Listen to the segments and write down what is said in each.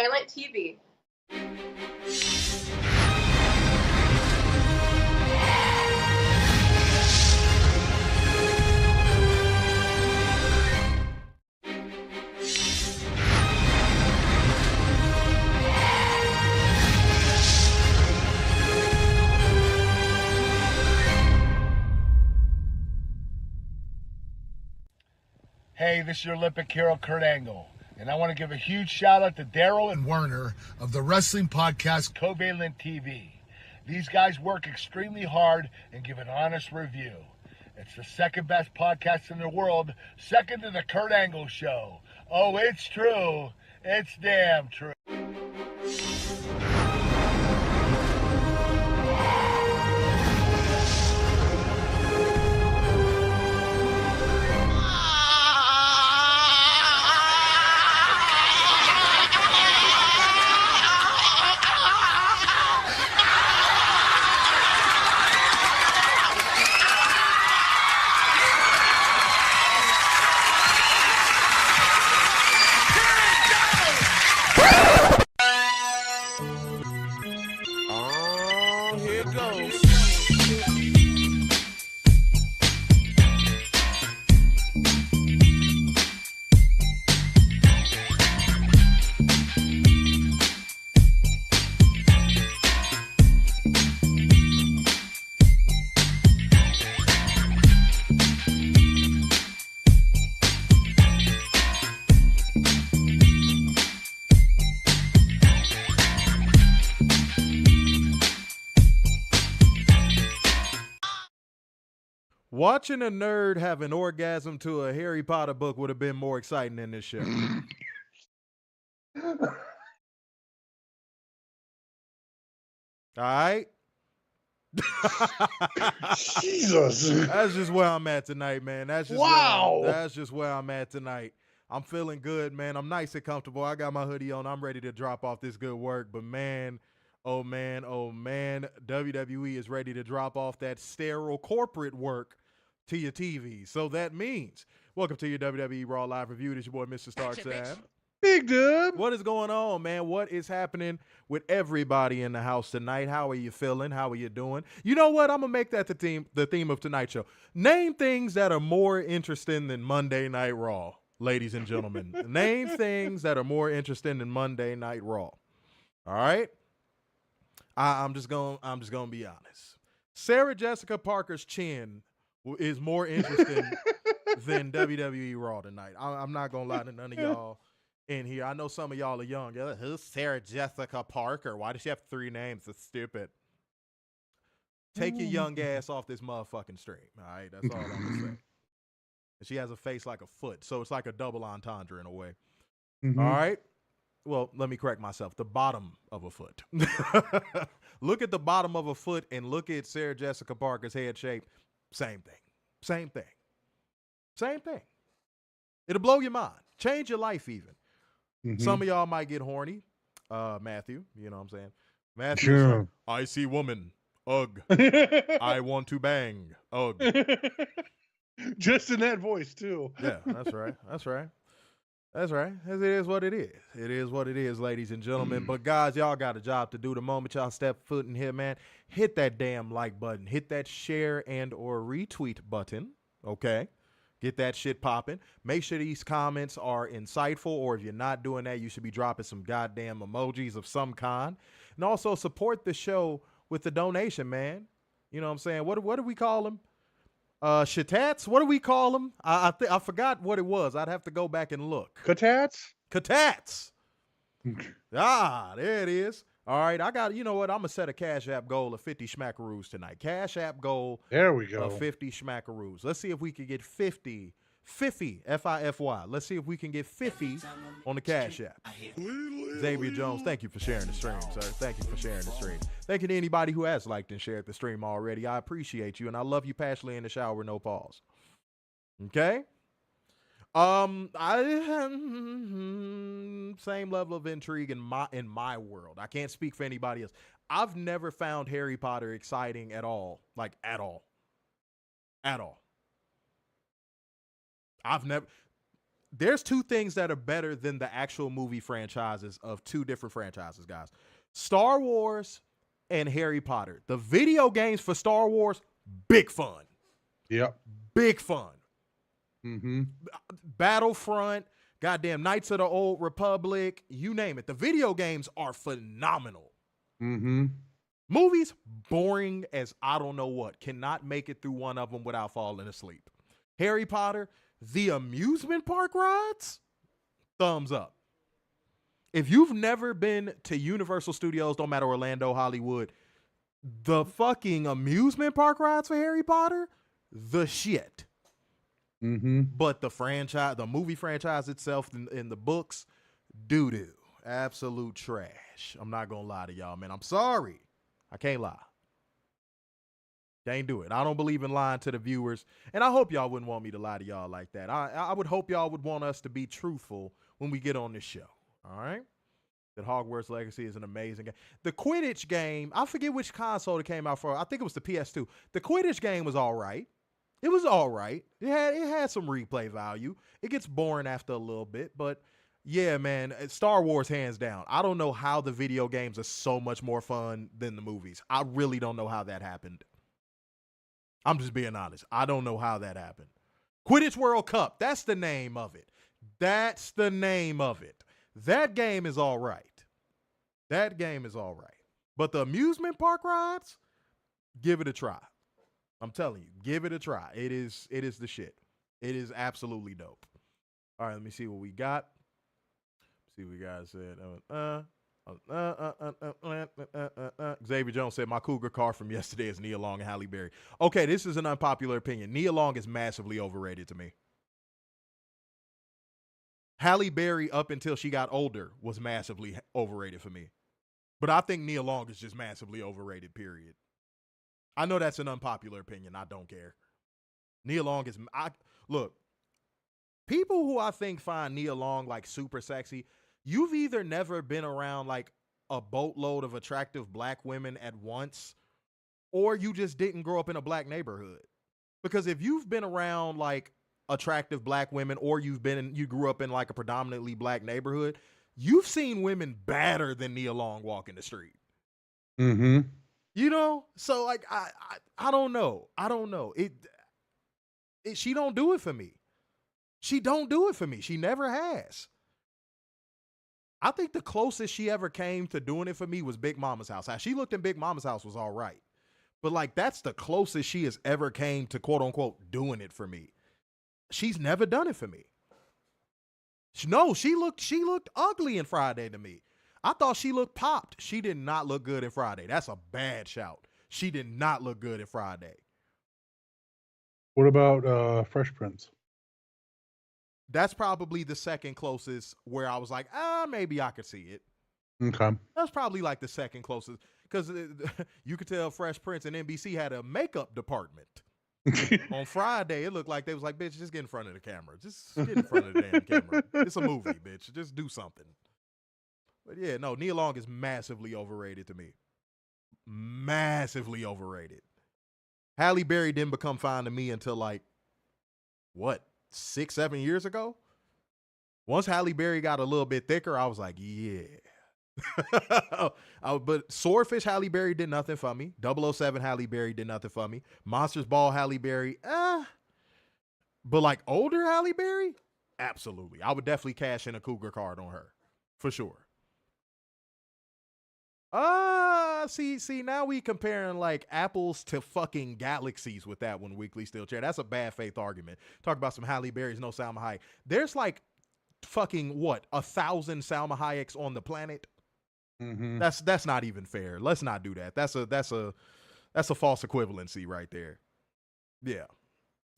silent TV. Hey, this is your Olympic hero, Kurt Angle, and I want to give a huge shout out to Daryl and Werner of the wrestling podcast Covalent TV. These guys work extremely hard and give an honest review. It's the second best podcast in the world, second to the Kurt Angle Show. Oh, it's true. It's damn true. Watching a nerd have an orgasm to a Harry Potter book would have been more exciting than this show. All right? Jesus. That's just where I'm at tonight, man. That's just where I'm at tonight. I'm feeling good, man. I'm nice and comfortable. I got my hoodie on. I'm ready to drop off this good work. But man, oh man, WWE is ready to drop off that sterile corporate work to your TV. So that means, welcome to your WWE Raw Live Review. This is your boy, Mr. Stark Sam. Big Dub. What is going on, man? What is happening with everybody in the house tonight? How are you feeling? How are you doing? You know what? I'm going to make that the theme of tonight's show. Name things that are more interesting than Monday Night Raw, ladies and gentlemen. Name things that are more interesting than Monday Night Raw. All right? I'm just going to be honest. Sarah Jessica Parker's chin is more interesting than WWE Raw tonight. I'm not going to lie to none of y'all in here. I know some of y'all are young. You're like, who's Sarah Jessica Parker? Why does she have 3 names? It's stupid. Take your young ass off this motherfucking stream. All right? That's all I'm going to say. And she has a face like a foot, so it's like a double entendre in a way. Mm-hmm. All right? Well, let me correct myself. The bottom of a foot. Look at the bottom of a foot and look at Sarah Jessica Parker's head shape. Same thing. Same thing. Same thing. It'll blow your mind. Change your life even. Mm-hmm. Some of y'all might get horny. Matthew, you know what I'm saying? Matthew, Sure. I see woman. Ugh. I want to bang. Ugh. Just in that voice, too. Yeah, that's right. That's right. That's right. It is what it is. It is what it is, ladies and gentlemen. But guys, y'all got a job to do. The moment y'all step foot in here, man, hit that damn like button. Hit that share and or retweet button. Okay? Get that shit popping. Make sure these comments are insightful, or if you're not doing that, you should be dropping some goddamn emojis of some kind. And also support the show with the donation, man. You know what I'm saying? What do we call them? Shatats? What do we call them? I forgot what it was. I'd have to go back and look. Katats? Katats. There it is. All right, you know what? I'm going to set a Cash App goal of 50 schmackaroos tonight. Cash App goal there we go. Of 50 schmackaroos. Let's see if we can get 50, F-I-F-Y. Let's see if we can get 50 on the Cash App. Xavier Jones, thank you for sharing the stream, sir. Thank you for sharing the stream. Thank you to anybody who has liked and shared the stream already. I appreciate you, and I love you passionately in the shower, no pause. Okay? Same level of intrigue in my world. I can't speak for anybody else. I've never found Harry Potter exciting at all. Like, at all. At all. there's two things that are better than the actual movie franchises of two different franchises, guys. Star Wars and Harry Potter. The video games for Star Wars, big fun. Yep. Big fun. Mm-hmm. Battlefront, goddamn Knights of the Old Republic, you name it. The video games are phenomenal. Mm-hmm. Movies, boring as I don't know what. Cannot make it through one of them without falling asleep. Harry Potter, the amusement park rides, thumbs up. If you've never been to Universal Studios, don't matter Orlando, Hollywood, the fucking amusement park rides for Harry Potter, the shit. Mm-hmm. But the franchise, the movie franchise itself in the books, doo-doo. Absolute trash. I'm not going to lie to y'all, man. I'm sorry. I can't lie. Can't do it. I don't believe in lying to the viewers. And I hope y'all wouldn't want me to lie to y'all like that. I would hope y'all would want us to be truthful when we get on this show. All right? That Hogwarts Legacy is an amazing game. The Quidditch game, I forget which console it came out for. I think it was the PS2. The Quidditch game was all right. It was all right. It had some replay value. It gets boring after a little bit, but yeah, man, Star Wars hands down. I don't know how the video games are so much more fun than the movies. I really don't know how that happened. I'm just being honest. I don't know how that happened. Quidditch World Cup. That's the name of it. That's the name of it. That game is all right. That game is all right. But the amusement park rides, give it a try. I'm telling you, give it a try. It is the shit. It is absolutely dope. All right, let me see what we got. See what we guys said. Xavier Jones said, my Cougar car from yesterday is Nia Long and Halle Berry. Okay, this is an unpopular opinion. Nia Long is massively overrated to me. Halle Berry, up until she got older, was massively overrated for me. But I think Nia Long is just massively overrated, period. I know that's an unpopular opinion. I don't care. Nia Long is... Look, people who I think find Nia Long, like, super sexy, you've either never been around, like, a boatload of attractive black women at once, or you just didn't grow up in a black neighborhood. Because if you've been around, like, attractive black women, or you grew up in, like, a predominantly black neighborhood, you've seen women badder than Nia Long walking the street. Mm-hmm. You know? So, like, I don't know. I don't know. She don't do it for me. She don't do it for me. She never has. I think the closest she ever came to doing it for me was Big Mama's House. How she looked in Big Mama's House was all right. But, like, that's the closest she has ever came to, quote unquote, doing it for me. She's never done it for me. No, she looked ugly in Friday to me. I thought she looked popped. She did not look good in Friday. That's a bad shout. She did not look good in Friday. What about Fresh Prince? That's probably the second closest where I was like, maybe I could see it. Okay. That's probably like the second closest, because you could tell Fresh Prince and NBC had a makeup department. On Friday, it looked like they was like, bitch, just get in front of the camera. Just get in front of the damn camera. It's a movie, bitch. Just do something. But yeah, no, Nia Long is massively overrated to me. Massively overrated. Halle Berry didn't become fine to me until, like, what, 6-7 years ago? Once Halle Berry got a little bit thicker, I was like, yeah. But Swordfish Halle Berry did nothing for me. 007 Halle Berry did nothing for me. Monsters Ball Halle Berry, but like older Halle Berry, absolutely. I would definitely cash in a Cougar card on her, for sure. See, now we comparing like apples to fucking galaxies with that one, Weekly Steel Chair. That's a bad faith argument. Talk about some Halle Berry's, no Salma Hayek. There's like fucking what, 1,000 Salma Hayeks on the planet. Mm-hmm. That's not even fair. Let's not do that. That's a false equivalency right there. Yeah.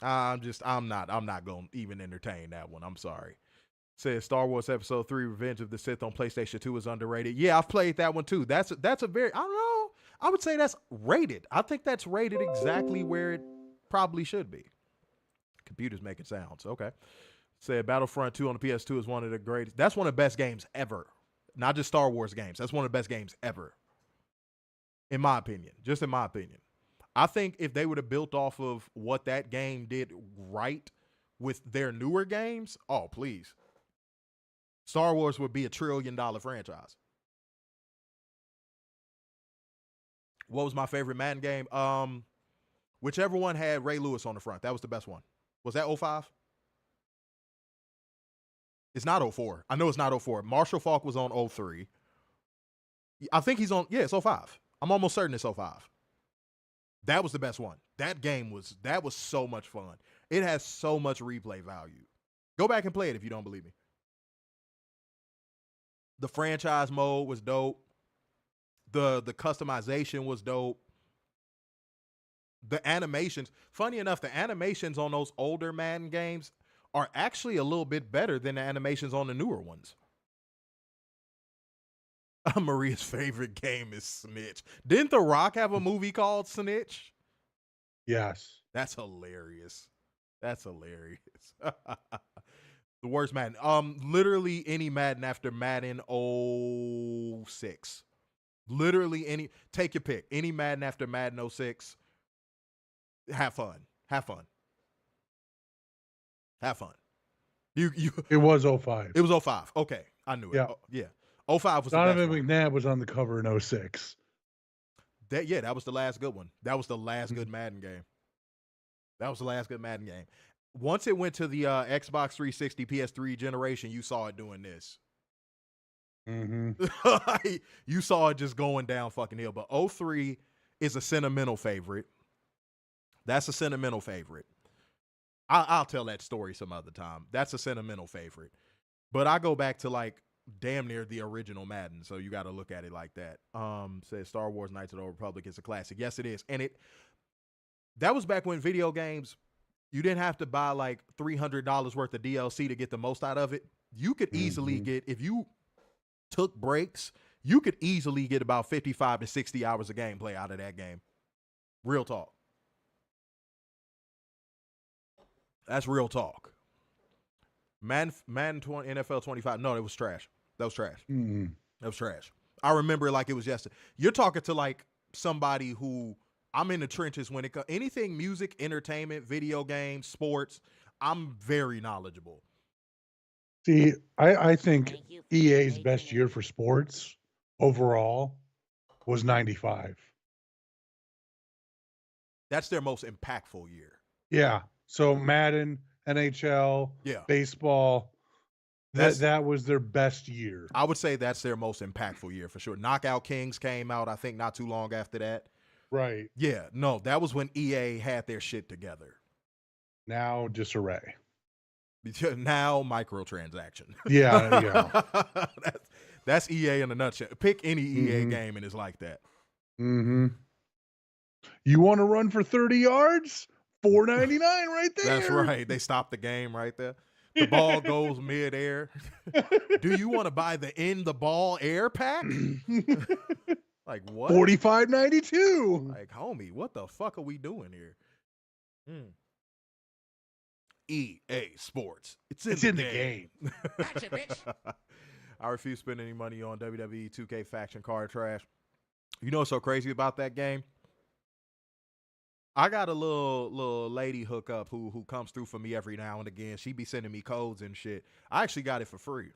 I'm not going to even entertain that one. I'm sorry. Says Star Wars Episode 3 Revenge of the Sith on PlayStation 2 is underrated. Yeah, I've played that one too. That's a very, I don't know. I would say that's rated. I think that's rated exactly where it probably should be. Computer's making sounds. Okay. Said Battlefront 2 on the PS2 is one of the greatest. That's one of the best games ever. Not just Star Wars games. That's one of the best games ever. In my opinion. Just in my opinion. I think if they would have built off of what that game did right with their newer games, oh, please. Star Wars would be a $1 trillion franchise. What was my favorite Madden game? Whichever one had Ray Lewis on the front. That was the best one. Was that 05? It's not 04. I know it's not 04. Marshall Faulk was on 03. I think he's on, yeah, it's 05. I'm almost certain it's 05. That was the best one. That was so much fun. It has so much replay value. Go back and play it if you don't believe me. The franchise mode was dope. The customization was dope. The animations, funny enough, the animations on those older Madden games are actually a little bit better than the animations on the newer ones. Maria's favorite game is Snitch. Didn't The Rock have a movie called Snitch? Yes. That's hilarious. That's hilarious. The worst Madden. Literally any Madden after Madden 06. Literally any, take your pick. Any Madden after Madden 06. Have fun. Have fun. Have fun. It was 05. It was 05. Okay. I knew it. Yeah. Oh, yeah. 05 was Donovan the best one. McNabb was on the cover in 06. That was the last good one. That was the last good Madden game. That was the last good Madden game. Once it went to the Xbox 360, PS3 generation, you saw it doing this. Mm-hmm. You saw it just going down fucking hill. But 03 is a sentimental favorite. That's a sentimental favorite. I'll tell that story some other time. That's a sentimental favorite. But I go back to like damn near the original Madden, so you got to look at it like that. Says Star Wars Knights of the Old Republic is a classic. Yes, it is. And that was back when video games, you didn't have to buy like $300 worth of DLC to get the most out of it. You could easily get, if you took breaks, you could easily get about 55 to 60 hours of gameplay out of that game. Real talk. That's real talk. Madden 20, NFL 25. No, it was trash. That was trash. Mm-hmm. That was trash. I remember it like it was yesterday. You're talking to like somebody who, I'm in the trenches when it comes anything music, entertainment, video games, sports. I'm very knowledgeable. See, I think EA's best year for sports overall was 95. That's their most impactful year. Yeah. So Madden, NHL, Yeah. baseball, that was their best year. I would say that's their most impactful year for sure. Knockout Kings came out, I think, not too long after that. Right. Yeah, no, that was when EA had their shit together. Now disarray. Now microtransaction. Yeah. That's EA in a nutshell. Pick any EA game and it's like that. Mm-hmm. You want to run for 30 yards? $4.99 right there. That's right. They stopped the game right there. The ball goes midair. Do you want to buy the in the ball air pack? Like what? $45.92. Like, homie, what the fuck are we doing here? EA Sports. It's in the game. Gotcha, bitch. I refuse to spend any money on WWE 2K faction card trash. You know what's so crazy about that game? I got a little lady hook up who comes through for me every now and again. She be sending me codes and shit. I actually got it for free.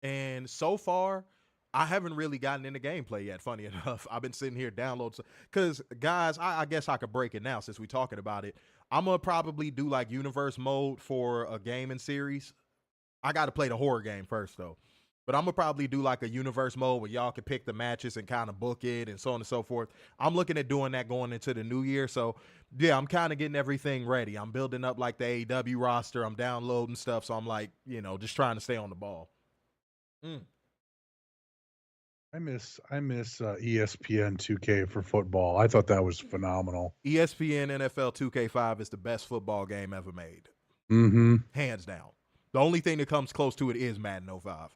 And so far, I haven't really gotten into gameplay yet, funny enough. I've been sitting here downloading. Because, guys, I guess I could break it now since we're talking about it. I'm going to probably do, like, universe mode for a gaming series. I got to play the horror game first, though. But I'm going to probably do, like, a universe mode where y'all can pick the matches and kind of book it and so on and so forth. I'm looking at doing that going into the new year. So, yeah, I'm kind of getting everything ready. I'm building up, like, the AEW roster. I'm downloading stuff. So I'm, like, you know, just trying to stay on the ball. I miss ESPN 2K for football. I thought that was phenomenal. ESPN NFL 2K5 is the best football game ever made. Mm-hmm. Hands down. The only thing that comes close to it is Madden 05.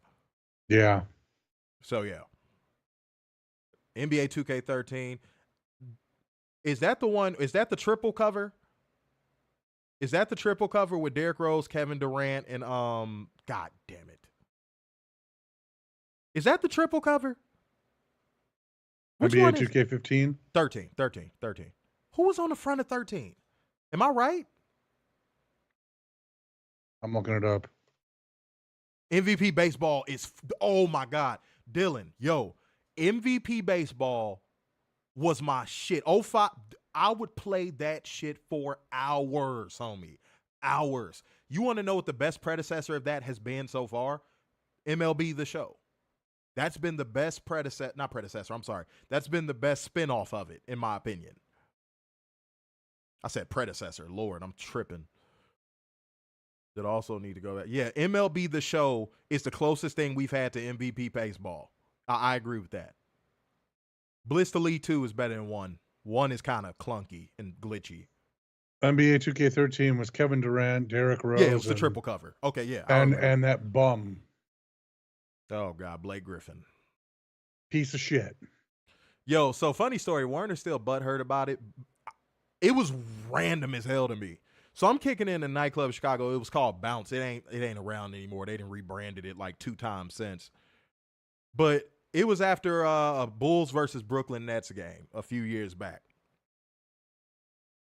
Yeah. So, yeah. NBA 2K13. Is that the one? Is that the triple cover? Is that the triple cover with Derrick Rose, Kevin Durant, and God damn it. Is that the triple cover? Which NBA one is 2K15? 13. Who was on the front of 13? Am I right? I'm looking it up. MVP baseball is, oh my God. Dylan, yo, MVP baseball was my shit. 05, I would play that shit for hours, homie. Hours. You want to know what the best predecessor of that has been so far? MLB The Show. That's been the best That's been the best spinoff of it, in my opinion. I said predecessor. Lord, I'm tripping. That also need to go back. Yeah, MLB The Show is the closest thing we've had to MVP baseball. I agree with that. Bliss to Lead 2 is better than 1. 1 is kind of clunky and glitchy. NBA 2K13 was Kevin Durant, Derrick Rose. Yeah, it was the triple cover. Okay, yeah. And that bum. Oh, God, Blake Griffin. Piece of shit. Yo, so funny story. Warner's still butthurt about it. It was random as hell to me. So I'm kicking in a nightclub in Chicago. It was called Bounce. It ain't around anymore. They didn't rebranded it like 2 times since. But it was after a Bulls versus Brooklyn Nets game a few years back.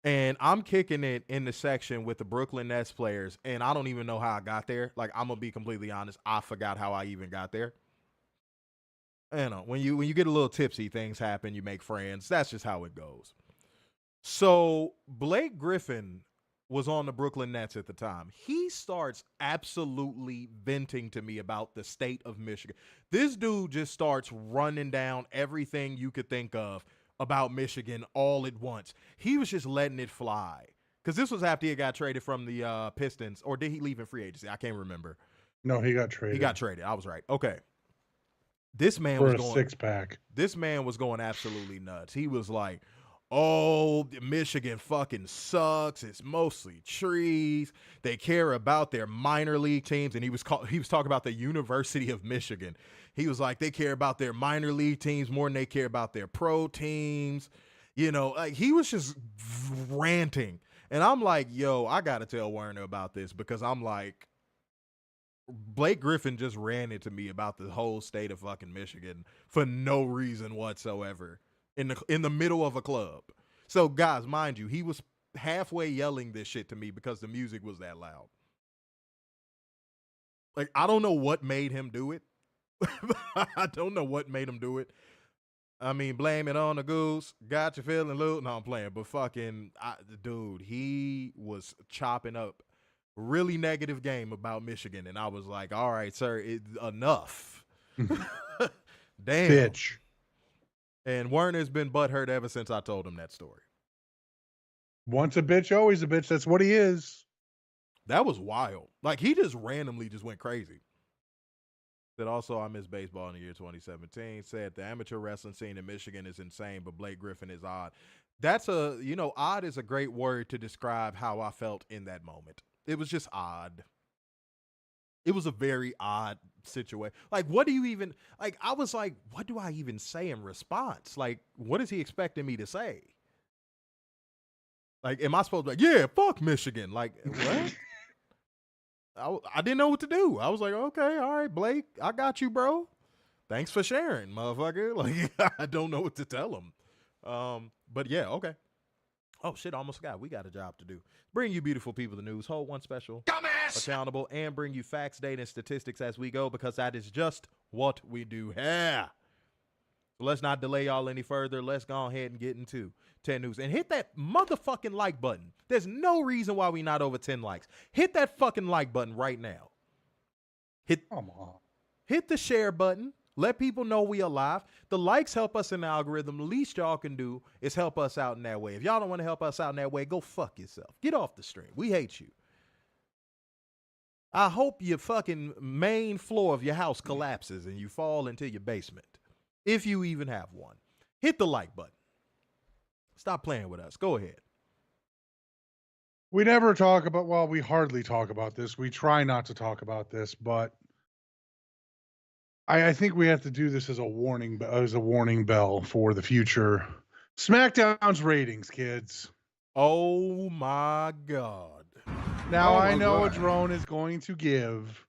And I'm kicking it in the section with the Brooklyn Nets players, and I don't even know how I got there. Like, I'm going to be completely honest. I forgot how I even got there. You know, when you get a little tipsy, things happen. You make friends. That's just how it goes. So Blake Griffin was on the Brooklyn Nets at the time. He starts absolutely venting to me about the state of Michigan. This dude just starts running down everything you could think of about Michigan all at once. He was just letting it fly. Because this was after he got traded from the Pistons. Or did he leave in free agency? I can't remember. No, he got traded. He got traded. I was right. Okay. This man for was a going 6-pack. This man was going absolutely nuts. He was like, oh, Michigan fucking sucks. It's mostly trees. They care about their minor league teams. And he was talking about the University of Michigan. He was like, they care about their minor league teams more than they care about their pro teams. You know, like he was just ranting. And I'm like, yo, I got to tell Werner about this because I'm like, Blake Griffin just ran into me about the whole state of fucking Michigan for no reason whatsoever in the middle of a club. So guys, mind you, he was halfway yelling this shit to me because the music was that loud. Like, I don't know what made him do it. I don't know what made him do it. I mean, blame it on the goose. Got you feeling loose. No, I'm playing. But fucking, dude, he was chopping up really negative game about Michigan. And I was like, all right, sir, enough. Damn. Bitch. And Werner's been butthurt ever since I told him that story. Once a bitch, always a bitch. That's what he is. That was wild. Like, he just randomly just went crazy. Said also, I miss baseball in the year 2017. Said the amateur wrestling scene in Michigan is insane, but Blake Griffin is odd. That's odd is a great word to describe how I felt in that moment. It was just odd. It was a very odd situation. Like, what do you even, like, I was like, what do I even say in response? Like, what is he expecting me to say? Like, am I supposed to be like, yeah, fuck Michigan? Like, what? I didn't know what to do. I was like, okay, all right, Blake, I got you, bro. Thanks for sharing, motherfucker. Like, I don't know what to tell him. But yeah, okay. Oh, shit, I almost forgot. We got a job to do. Bring you beautiful people the news. Hold one special. Dumbass! Accountable and bring you facts, data, and statistics as we go because that is just what we do here. So let's not delay y'all any further. Let's go ahead and get into 10 news. And hit that motherfucking like button. There's no reason why we not over 10 likes. Hit that fucking like button right now. Come on. Hit the share button. Let people know we alive. The likes help us in the algorithm. The least y'all can do is help us out in that way. If y'all don't want to help us out in that way, go fuck yourself. Get off the stream. We hate you. I hope your fucking main floor of your house collapses and you fall into your basement. If you even have one. Hit the like button. Stop playing with us. Go ahead. We never talk about, well, we hardly talk about this. We try not to talk about this, but I think we have to do this as a warning bell for the future. SmackDown's ratings, kids. Oh my God. Now I know a drone is going to give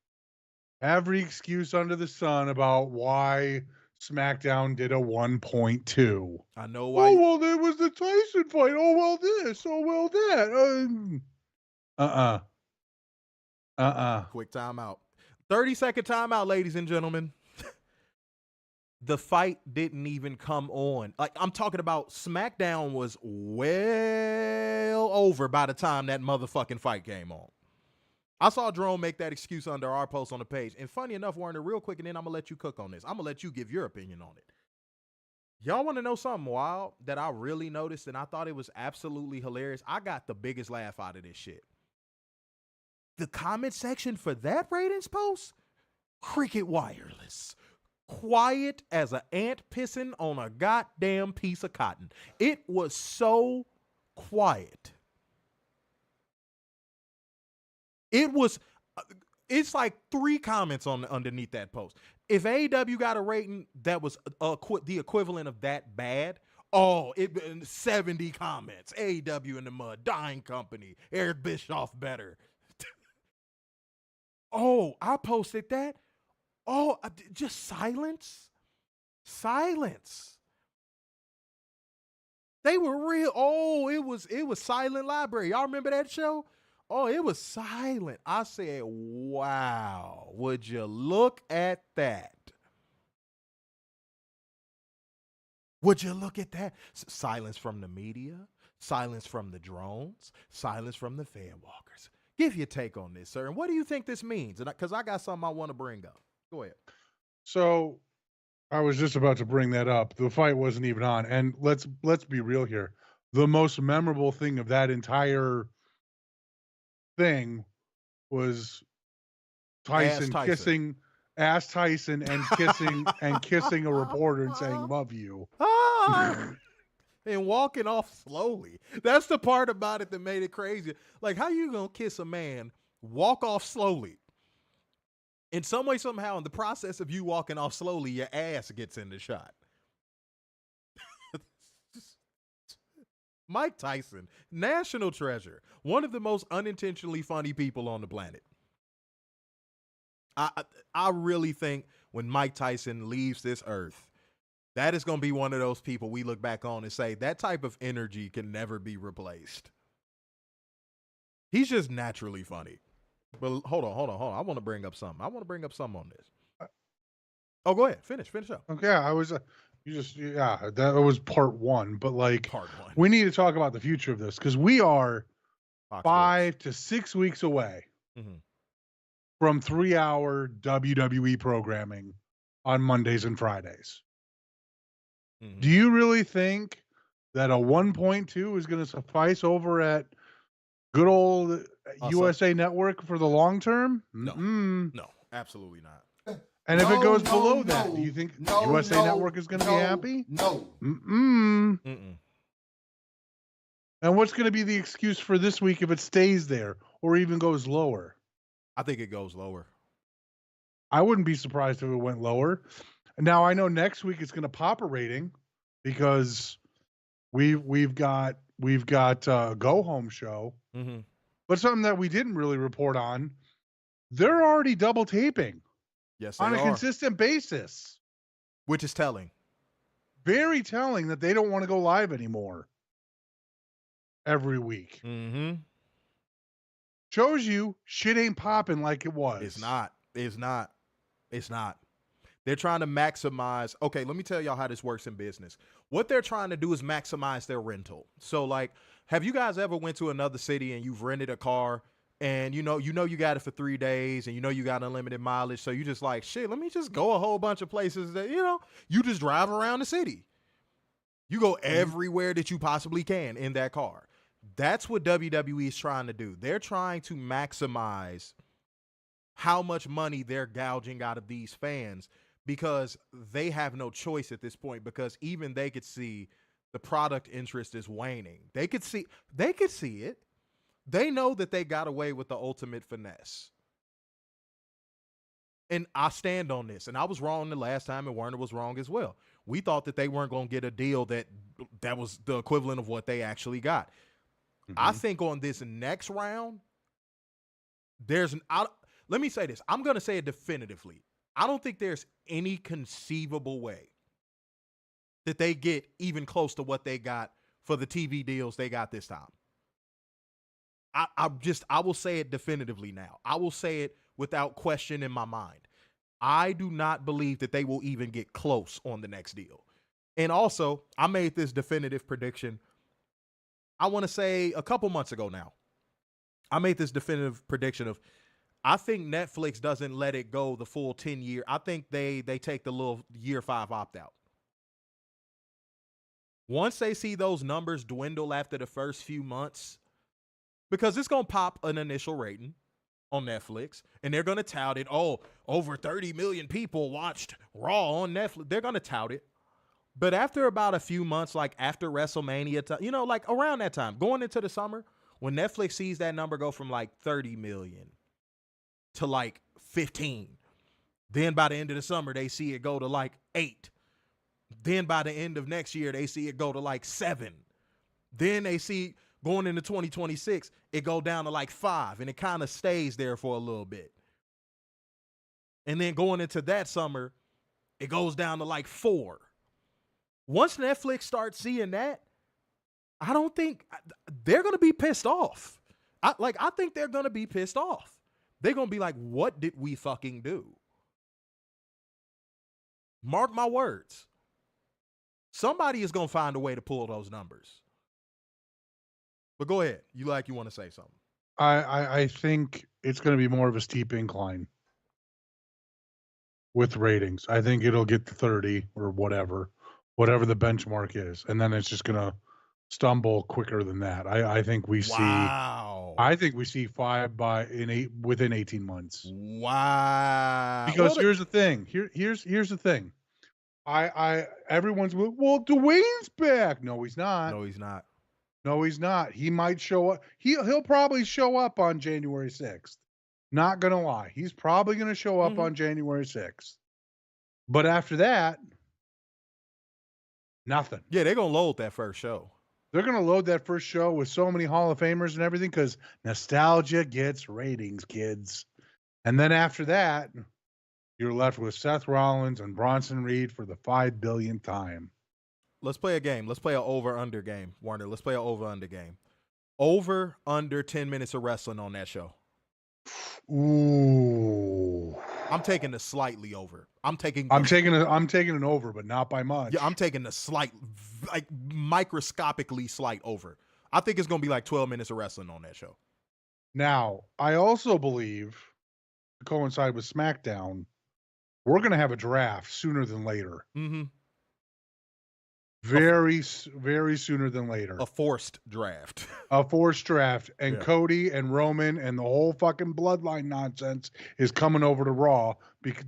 every excuse under the sun about why SmackDown did a 1.2. I know why. Oh, well, there was the Tyson fight. Oh, well, this. Oh, well, that. Quick timeout. 30-second timeout, ladies and gentlemen. The fight didn't even come on. Like, I'm talking about SmackDown was well over by the time that motherfucking fight came on. I saw Jerome make that excuse under our post on the page. And funny enough, Warner, real quick, and then I'm going to let you cook on this. I'm going to let you give your opinion on it. Y'all want to know something wild that I really noticed, and I thought it was absolutely hilarious? I got the biggest laugh out of this shit. The comment section for that ratings post? Cricket wireless. Quiet as an ant pissing on a goddamn piece of cotton. It was so quiet. It's like 3 comments underneath that post. If AEW got a rating that was the equivalent of that bad, 70 comments. AEW in the mud, dying company, Eric Bischoff better. I posted that. Just silence. Silence. They were real. It was Silent Library. Y'all remember that show? It was silent. I said, wow, would you look at that? Would you look at that? Silence from the media, silence from the drones, silence from the fan walkers. Give your take on this, sir. And what do you think this means? Because I got something I want to bring up. Go ahead. So I was just about to bring that up. The fight wasn't even on. And let's be real here. The most memorable thing of that entire thing was Tyson kissing Tyson and kissing a reporter and saying, "Love you." And walking off slowly. That's the part about it that made it crazy. Like, how you gonna kiss a man, walk off slowly? In some way, somehow, in the process of you walking off slowly, your ass gets in the shot. Mike Tyson, national treasure, one of the most unintentionally funny people on the planet. I really think when Mike Tyson leaves this earth, that is going to be one of those people we look back on and say that type of energy can never be replaced. He's just naturally funny. But hold on. I want to bring up something. On this. Oh, go ahead. Finish up. Okay, that was part 1. But like, part 1. We need to talk about the future of this because we are Fox 5 to 6 weeks away from 3-hour WWE programming on Mondays and Fridays. Do you really think that a 1.2 is going to suffice over at good old USA Network for the long term? No, absolutely not. And if it goes below that, do you think USA Network is going to be happy? No. And what's going to be the excuse for this week if it stays there or even goes lower? I think it goes lower. I wouldn't be surprised if it went lower. Now I know next week it's going to pop a rating because we've got a go home show, but something that we didn't really report on. They're already double taping. Yes, on a consistent basis, which is telling. Very telling that they don't want to go live anymore every week. Shows you shit ain't popping like it was. It's not. They're trying to maximize. Okay, let me tell y'all how this works in business. What they're trying to do is maximize their rental. So, like, have you guys ever went to another city and you've rented a car and you know you got it for 3 days and you got unlimited mileage, so you just like, shit, let me just go a whole bunch of places that, you just drive around the city. You go everywhere that you possibly can in that car. That's what WWE is trying to do. They're trying to maximize how much money they're gouging out of these fans because they have no choice at this point, because even they could see the product interest is waning. They could see it. They know that they got away with the ultimate finesse. And I stand on this. And I was wrong the last time, and Warner was wrong as well. We thought that they weren't going to get a deal that was the equivalent of what they actually got. I think on this next round, let me say this. I'm going to say it definitively. I don't think there's any conceivable way that they get even close to what they got for the TV deals they got this time. I will say it definitively now. I will say it without question in my mind. I do not believe that they will even get close on the next deal. And also, I made this definitive prediction, I want to say a couple months ago now. I made this definitive prediction of, I think Netflix doesn't let it go the full 10 year. I think they take the little year 5 opt out. Once they see those numbers dwindle after the first few months, because it's going to pop an initial rating on Netflix, and they're going to tout it. Oh, over 30 million people watched Raw on Netflix. They're going to tout it. But after about a few months, like after WrestleMania, like around that time, going into the summer, when Netflix sees that number go from like 30 million to like 15, then by the end of the summer, they see it go to like 8. Then by the end of next year, they see it go to like 7. Then they see going into 2026, it go down to like 5, and it kind of stays there for a little bit. And then going into that summer, it goes down to like 4. Once Netflix starts seeing that, I don't think they're going to be pissed off. I think they're going to be pissed off. They're going to be like, what did we fucking do? Mark my words. Somebody is going to find a way to pull those numbers. But go ahead. You want to say something. I think it's going to be more of a steep incline with ratings. I think it'll get to 30 or whatever the benchmark is. And then it's just going to stumble quicker than that. I think we see 5 within 18 months. Wow. Because here's the thing. Here's the thing. Everyone's, well, Dwayne's back. No, he's not. No, he's not. He might show up. He'll probably show up on January 6th. Not gonna lie. He's probably gonna show up on January 6th. But after that, nothing. Yeah, they're gonna load that first show. They're gonna load that first show with so many Hall of Famers and everything, because nostalgia gets ratings, kids. And then after that, you're left with Seth Rollins and Bronson Reed for the 5 billionth time. Let's play a game. Let's play an over-under game, Warner. Let's play an over-under game. Over, under 10 minutes of wrestling on that show. Ooh. I'm taking the slightly over. I'm taking an over, but not by much. Yeah, I'm taking the slight, like microscopically slight over. I think it's going to be like 12 minutes of wrestling on that show. Now, I also believe, to coincide with SmackDown, we're going to have a draft sooner than later. Mm-hmm. Very sooner than later. A forced draft. And Cody and Roman and the whole fucking bloodline nonsense is coming over to Raw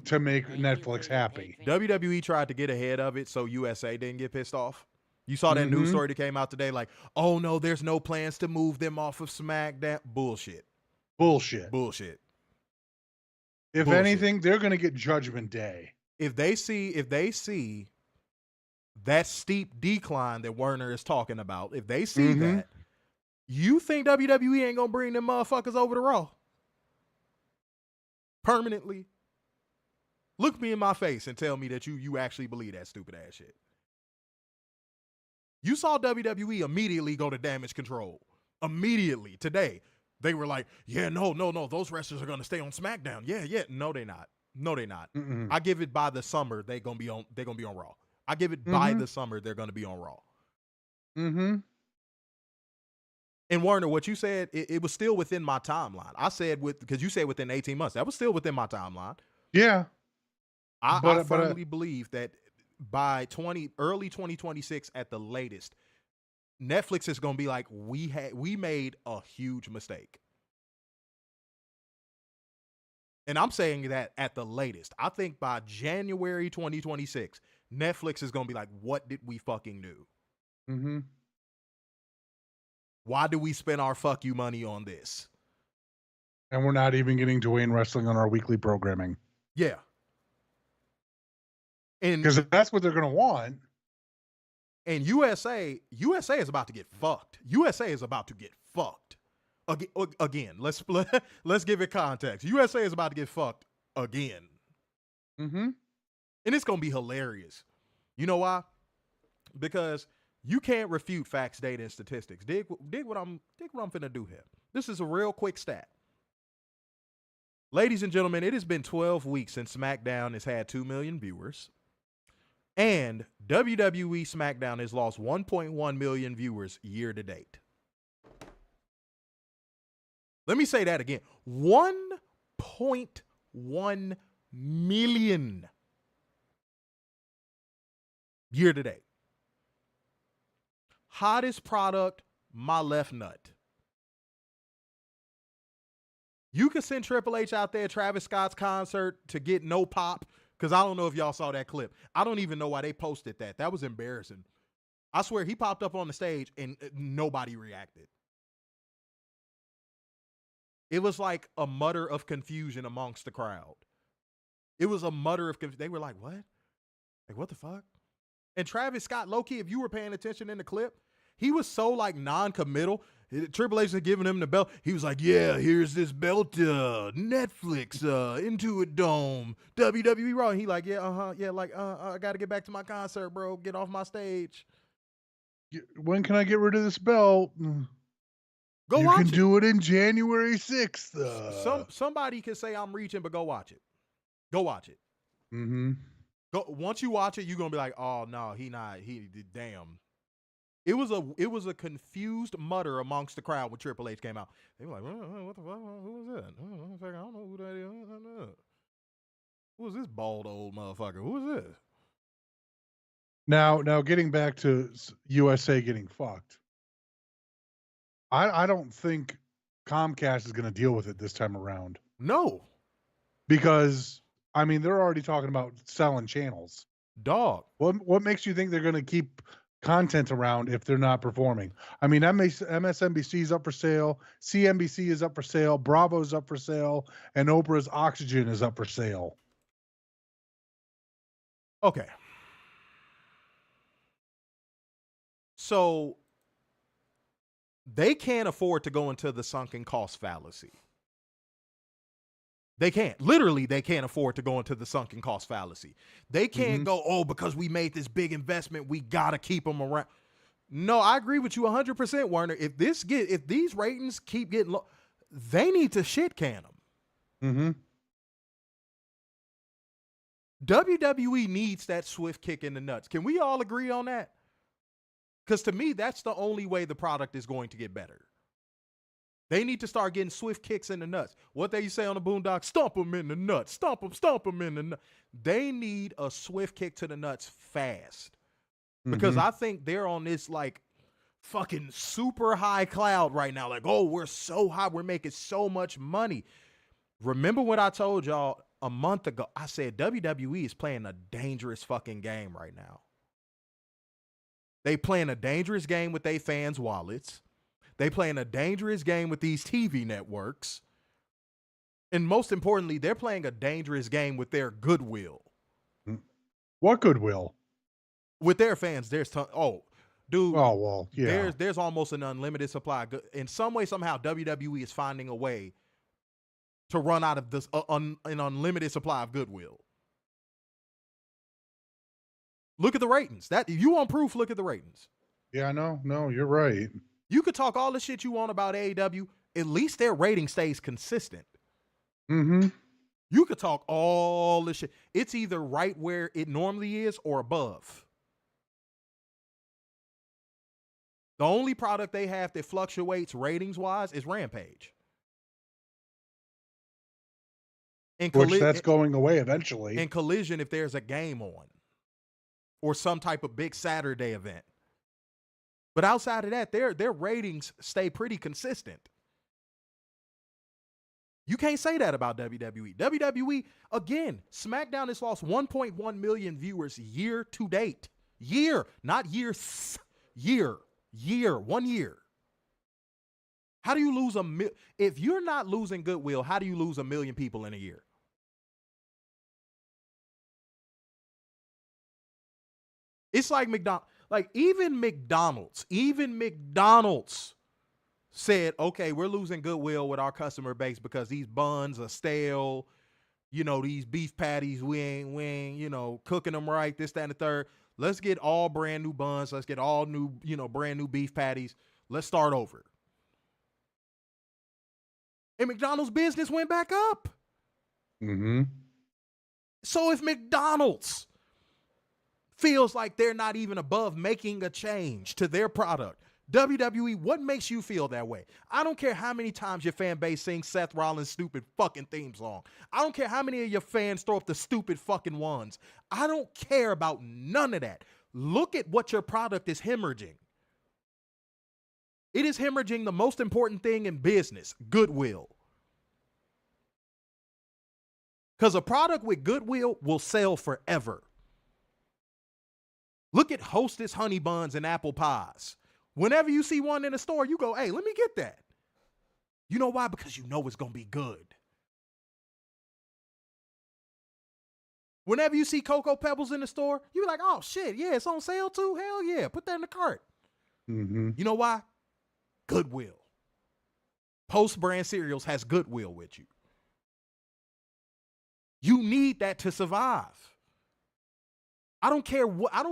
to make Netflix happy. WWE tried to get ahead of it so USA didn't get pissed off. You saw that news story that came out today, like, oh no, there's no plans to move them off of SmackDown. Bullshit. If anything, they're going to get Judgment Day. If they see that steep decline that Werner is talking about, if they see that, you think WWE ain't gonna bring them motherfuckers over to Raw permanently? Look me in my face and tell me that you actually believe that stupid ass shit. You saw WWE immediately go to Damage Control. Immediately today. They were like, yeah, no, those wrestlers are gonna stay on SmackDown. Yeah. No, they're not. Mm-mm. I give it by the summer they're gonna be on Raw. I give it by the summer they're going to be on Raw. Mm-hmm. And Werner, what you said, it was still within my timeline. I said because you said within 18 months. That was still within my timeline. Yeah. I firmly believe that by early 2026 at the latest, Netflix is going to be like, we made a huge mistake. And I'm saying that at the latest. I think by January 2026, Netflix is going to be like, what did we fucking do? Mm-hmm. Why do we spend our fuck you money on this? And we're not even getting Dwayne wrestling on our weekly programming. Yeah. Because that's what they're going to want. And USA is about to get fucked. USA is about to get fucked. Again, let's give it context. USA is about to get fucked again. Mm-hmm. And it's going to be hilarious. You know why? Because you can't refute facts, data, and statistics. Dig what I'm finna do here. This is a real quick stat. Ladies and gentlemen, it has been 12 weeks since SmackDown has had 2 million viewers. And WWE SmackDown has lost 1.1 million viewers year to date. Let me say that again. 1.1 million year to date. Hottest product, my left nut. You could send Triple H out there, Travis Scott's concert, to get no pop, because I don't know if y'all saw that clip. I don't even know why they posted that. That was embarrassing. I swear he popped up on the stage and nobody reacted. It was like a mutter of confusion amongst the crowd. It was a mutter of confusion. They were like, what? Like, what the fuck? And Travis Scott, low-key, if you were paying attention in the clip, he was so, like, non-committal. Triple H was giving him the belt. He was like, yeah, here's this belt, Netflix, Into a Dome, WWE Raw. And he like, yeah, I got to get back to my concert, bro. Get off my stage. When can I get rid of this belt? Go you watch can it. do it in January 6th. Somebody can say I'm reaching, but go watch it. Go watch it. Mm-hmm. Once you watch it, you're gonna be like, oh no, damn. It was a confused mutter amongst the crowd when Triple H came out. They were like, what the fuck? Who was that? I don't know who that is. Who is this bald old motherfucker? Who is this? Now getting back to USA getting fucked. I don't think Comcast is going to deal with it this time around. No. Because, I mean, they're already talking about selling channels. Dog. What makes you think they're going to keep content around if they're not performing? I mean, MSNBC is up for sale, CNBC is up for sale, Bravo's up for sale, and Oprah's Oxygen is up for sale. Okay. So they can't afford to go into the sunken cost fallacy. They can't. Literally, they can't afford to go into the sunken cost fallacy. They can't go, because we made this big investment, we got to keep them around. No, I agree with you 100%, Werner. If these ratings keep getting low, they need to shit can them. WWE needs that swift kick in the nuts. Can we all agree on that? Because to me, that's the only way the product is going to get better. They need to start getting swift kicks in the nuts. What they say on the Boondocks, stomp them in the nuts. Stomp them in the nuts. They need a swift kick to the nuts fast. Because I think they're on this like fucking super high cloud right now. Like, oh, we're so high. We're making so much money. Remember what I told y'all a month ago? I said WWE is playing a dangerous fucking game right now. They playing a dangerous game with their fans' wallets. They playing a dangerous game with these TV networks. And most importantly, they're playing a dangerous game with their goodwill. What goodwill? With their fans, there's dude. Oh, well, yeah. There's almost an unlimited supply. In some way, somehow, WWE is finding a way to run out of this an unlimited supply of goodwill. Look at the ratings. That you want proof? Look at the ratings. Yeah, no, you're right. You could talk all the shit you want about AEW. At least their rating stays consistent. You could talk all the shit. It's either right where it normally is or above. The only product they have that fluctuates ratings-wise is Rampage. Which that's going away eventually. And Collision if there's a game on. Or some type of big Saturday event. But outside of that, their ratings stay pretty consistent. You can't say that about WWE. WWE, again, SmackDown has lost 1.1 million viewers year to date. Year, not years. Year. 1 year. How do you lose if you're not losing goodwill, how do you lose 1 million people in a year? It's like even McDonald's said, okay, we're losing goodwill with our customer base because these buns are stale. You know, these beef patties, we ain't, cooking them right, this, that, and the third. Let's get all brand new buns. Let's get all new, brand new beef patties. Let's start over. And McDonald's business went back up. Mm-hmm. So if McDonald's feels like they're not even above making a change to their product, WWE, what makes you feel that way? I don't care how many times your fan base sings Seth Rollins' stupid fucking theme song. I don't care how many of your fans throw up the stupid fucking ones. I don't care about none of that. Look at what your product is hemorrhaging. It is hemorrhaging the most important thing in business, goodwill. Because a product with goodwill will sell forever. Look at Hostess honey buns and apple pies. Whenever you see one in the store, you go, hey, let me get that. You know why? Because you know it's going to be good. Whenever you see Cocoa Pebbles in the store, you're like, oh, shit, yeah, it's on sale too? Hell yeah, put that in the cart. Mm-hmm. You know why? Goodwill. Post Brand Cereals has goodwill with you. You need that to survive. I don't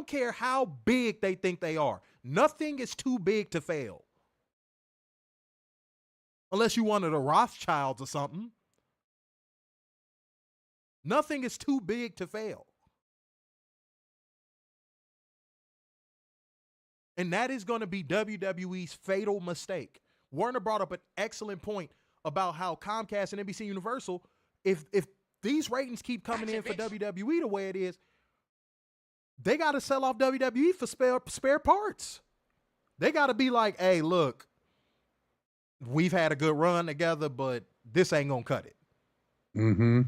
care how big they think they are. Nothing is too big to fail. Unless you one of the Rothschilds or something. Nothing is too big to fail. And that is going to be WWE's fatal mistake. Werner brought up an excellent point about how Comcast and NBC Universal, if these ratings keep coming in for WWE the way it is, they got to sell off WWE for spare parts. They got to be like, hey, look, we've had a good run together, but this ain't going to cut it. Mm-hmm.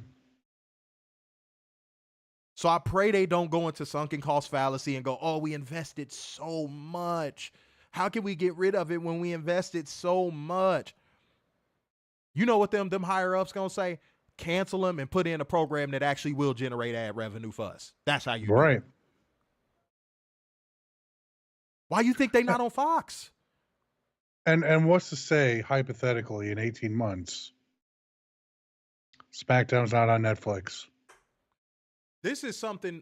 So I pray they don't go into sunken cost fallacy and go, oh, we invested so much. How can we get rid of it when we invested so much? You know what them higher ups going to say? Cancel them and put in a program that actually will generate ad revenue for us. That's how you do it. Why you think they not on Fox? And what's to say, hypothetically, in 18 months, SmackDown's not on Netflix? This is something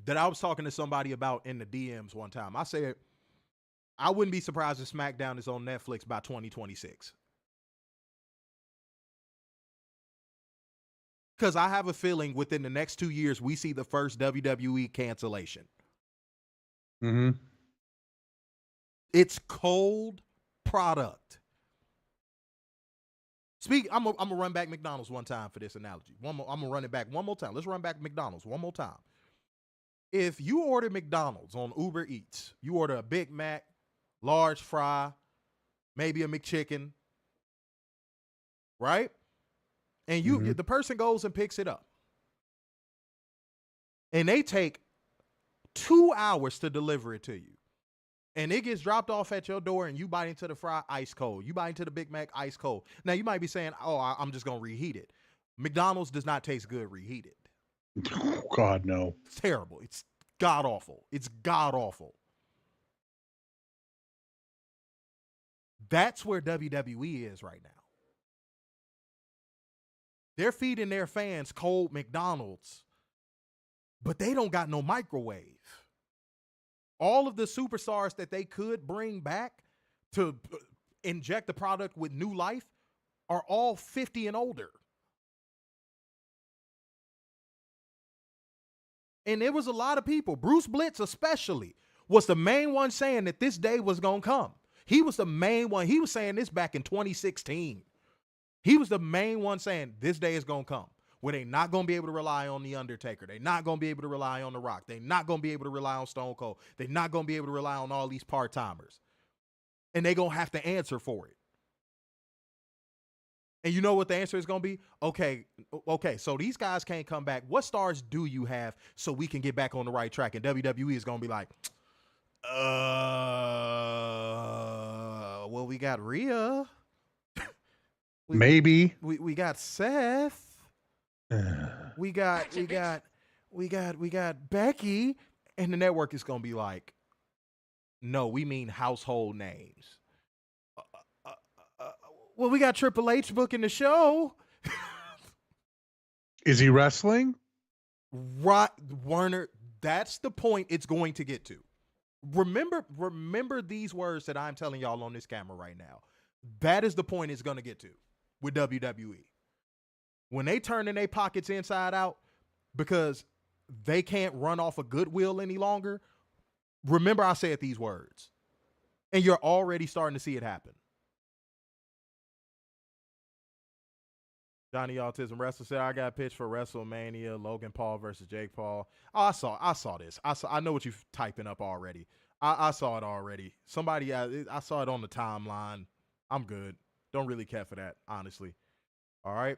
that I was talking to somebody about in the DMs one time. I said, I wouldn't be surprised if SmackDown is on Netflix by 2026. Because I have a feeling within the next 2 years, we see the first WWE cancellation. Mm-hmm. It's cold product. I'm gonna run back McDonald's one time for this analogy. I'm gonna run it back one more time. Let's run back McDonald's one more time. If you order McDonald's on Uber Eats, you order a Big Mac, large fry, maybe a McChicken, right? And the person goes and picks it up. And they take 2 hours to deliver it to you. And it gets dropped off at your door and you bite into the fry ice cold. You bite into the Big Mac ice cold. Now, you might be saying, oh, I'm just going to reheat it. McDonald's does not taste good reheated. Oh, God, no. It's terrible. It's god-awful. It's god-awful. That's where WWE is right now. They're feeding their fans cold McDonald's, but they don't got no microwave. All of the superstars that they could bring back to inject the product with new life are all 50 and older. And there was a lot of people, Bruce Blitz especially, was the main one saying that this day was going to come. He was the main one. He was saying this back in 2016. He was the main one saying this day is going to come, where they're not going to be able to rely on The Undertaker. They're not going to be able to rely on The Rock. They're not going to be able to rely on Stone Cold. They're not going to be able to rely on all these part-timers. And they're going to have to answer for it. And you know what the answer is going to be? Okay, so these guys can't come back. What stars do you have so we can get back on the right track? And WWE is going to be like, well, we got Rhea. Maybe. We got Seth. We got Becky, and the network is gonna be like, no, we mean household names. Well, we got Triple H booking the show. Is he wrestling? Right, Werner. That's the point it's going to get to. Remember these words that I'm telling y'all on this camera right now. That is the point it's going to get to. with WWE. When they turning their pockets inside out because they can't run off a goodwill any longer, remember I said these words. And you're already starting to see it happen. Johnny Autism Wrestler said, I got pitched for WrestleMania, Logan Paul versus Jake Paul. Oh, I saw this. I know what you're typing up already. I saw it already. Somebody, I saw it on the timeline. I'm good. Don't really care for that, honestly. All right.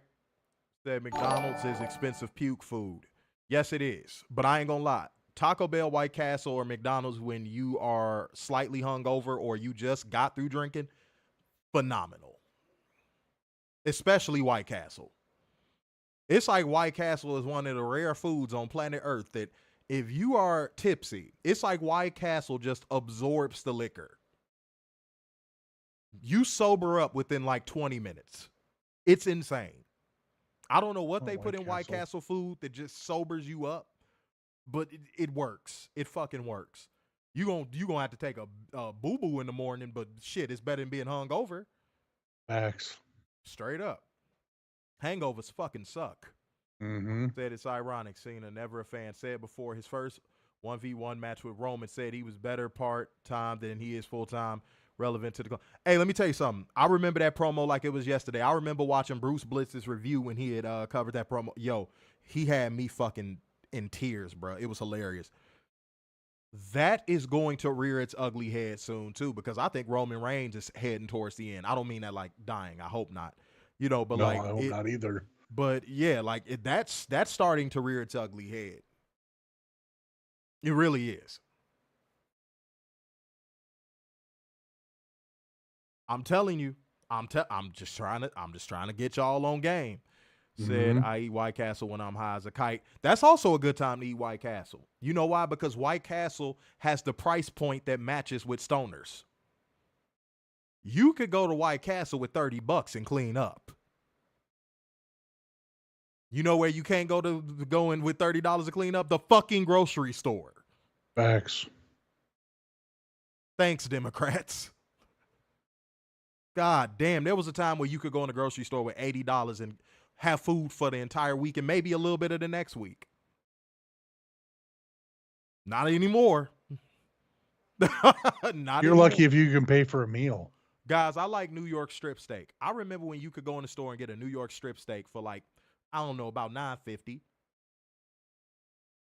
Said McDonald's is expensive puke food. Yes, it is. But I ain't gonna lie. Taco Bell, White Castle, or McDonald's when you are slightly hungover or you just got through drinking, phenomenal. Especially White Castle. It's like White Castle is one of the rare foods on planet Earth that if you are tipsy, it's like White Castle just absorbs the liquor. You sober up within like 20 minutes. It's insane. I don't know what they put in White Castle food that just sobers you up, but it works. It fucking works. You gonna have to take a boo-boo in the morning, but shit, it's better than being hungover. Facts. Straight up. Hangovers fucking suck. Mm-hmm. Said it's ironic. Cena, never a fan, said before his first 1v1 match with Roman, said he was better part-time than he is full-time, relevant to the club. Hey, let me tell you something. I remember that promo like it was yesterday. I remember watching Bruce Blitz's review when he had covered that promo. Yo, he had me fucking in tears, bro. It was hilarious. That is going to rear its ugly head soon, too, because I think Roman Reigns is heading towards the end. I don't mean that like dying. I hope not. You know, but no, like I hope not either. But yeah, like that's starting to rear its ugly head. It really is. I'm telling you, I'm just trying to get y'all on game. Said I eat White Castle when I'm high as a kite. That's also a good time to eat White Castle. You know why? Because White Castle has the price point that matches with stoners. You could go to White Castle with $30 and clean up. You know where you can't go in with $30 to clean up? The fucking grocery store. Facts. Thanks, Democrats. God damn, there was a time where you could go in the grocery store with $80 and have food for the entire week and maybe a little bit of the next week. Not anymore. You're lucky if you can pay for a meal. Guys, I like New York strip steak. I remember when you could go in the store and get a New York strip steak for like, I don't know, about $9.50.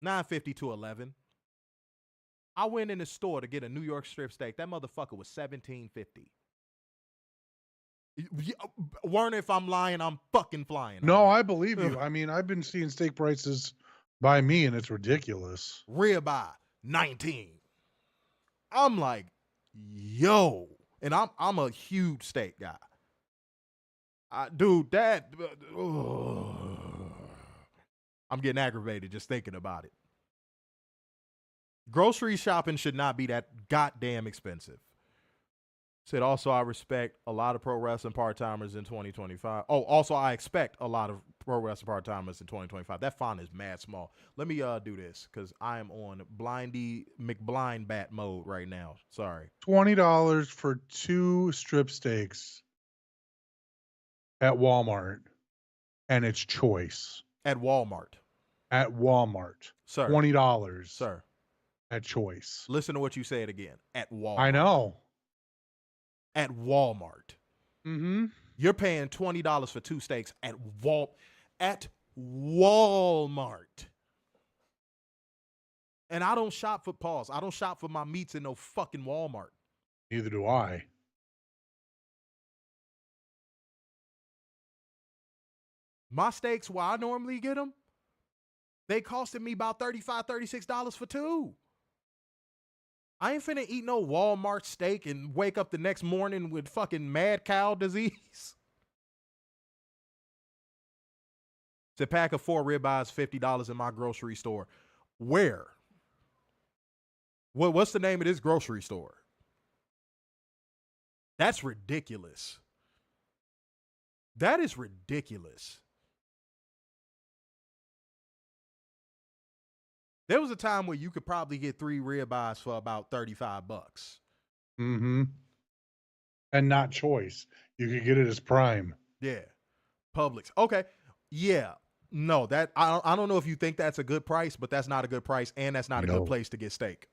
$9.50 to $11. I went in the store to get a New York strip steak. That motherfucker was $17.50. Werner, if I'm lying, I'm fucking flying. No, I believe you. I mean, I've been seeing steak prices by me, and it's ridiculous. Ribeye, $19. I'm like, yo. And I'm a huge steak guy. Dude, that... I'm getting aggravated just thinking about it. Grocery shopping should not be that goddamn expensive. Said also I respect a lot of pro wrestling part-timers in 2025. Oh, also I expect a lot of pro wrestling part-timers in 2025. That font is mad small. Let me do this because I am on Blindy McBlind bat mode right now. Sorry. $20 for 2 strip steaks at Walmart, and it's choice. At Walmart. At Walmart. Sir. $20. Sir. At choice. Listen to what you said again. At Walmart. I know. At Walmart. Mm-hmm. You're paying $20 for 2 steaks at Walmart. And I don't shop for pause. I don't shop for my meats in no fucking Walmart. Neither do I. My steaks, where I normally get them, they costed me about $35, $36 for 2. I ain't finna eat no Walmart steak and wake up the next morning with fucking mad cow disease. It's a pack of 4 ribeyes, $50 in my grocery store. Where? What's the name of this grocery store? That's ridiculous. That is ridiculous. There was a time where you could probably get 3 ribeyes for about $35. Mm-hmm. And not choice. You could get it as prime. Yeah. Publix. Okay. Yeah. No, that I don't know if you think that's a good price, but that's not a good price, and that's not a good place to get steak.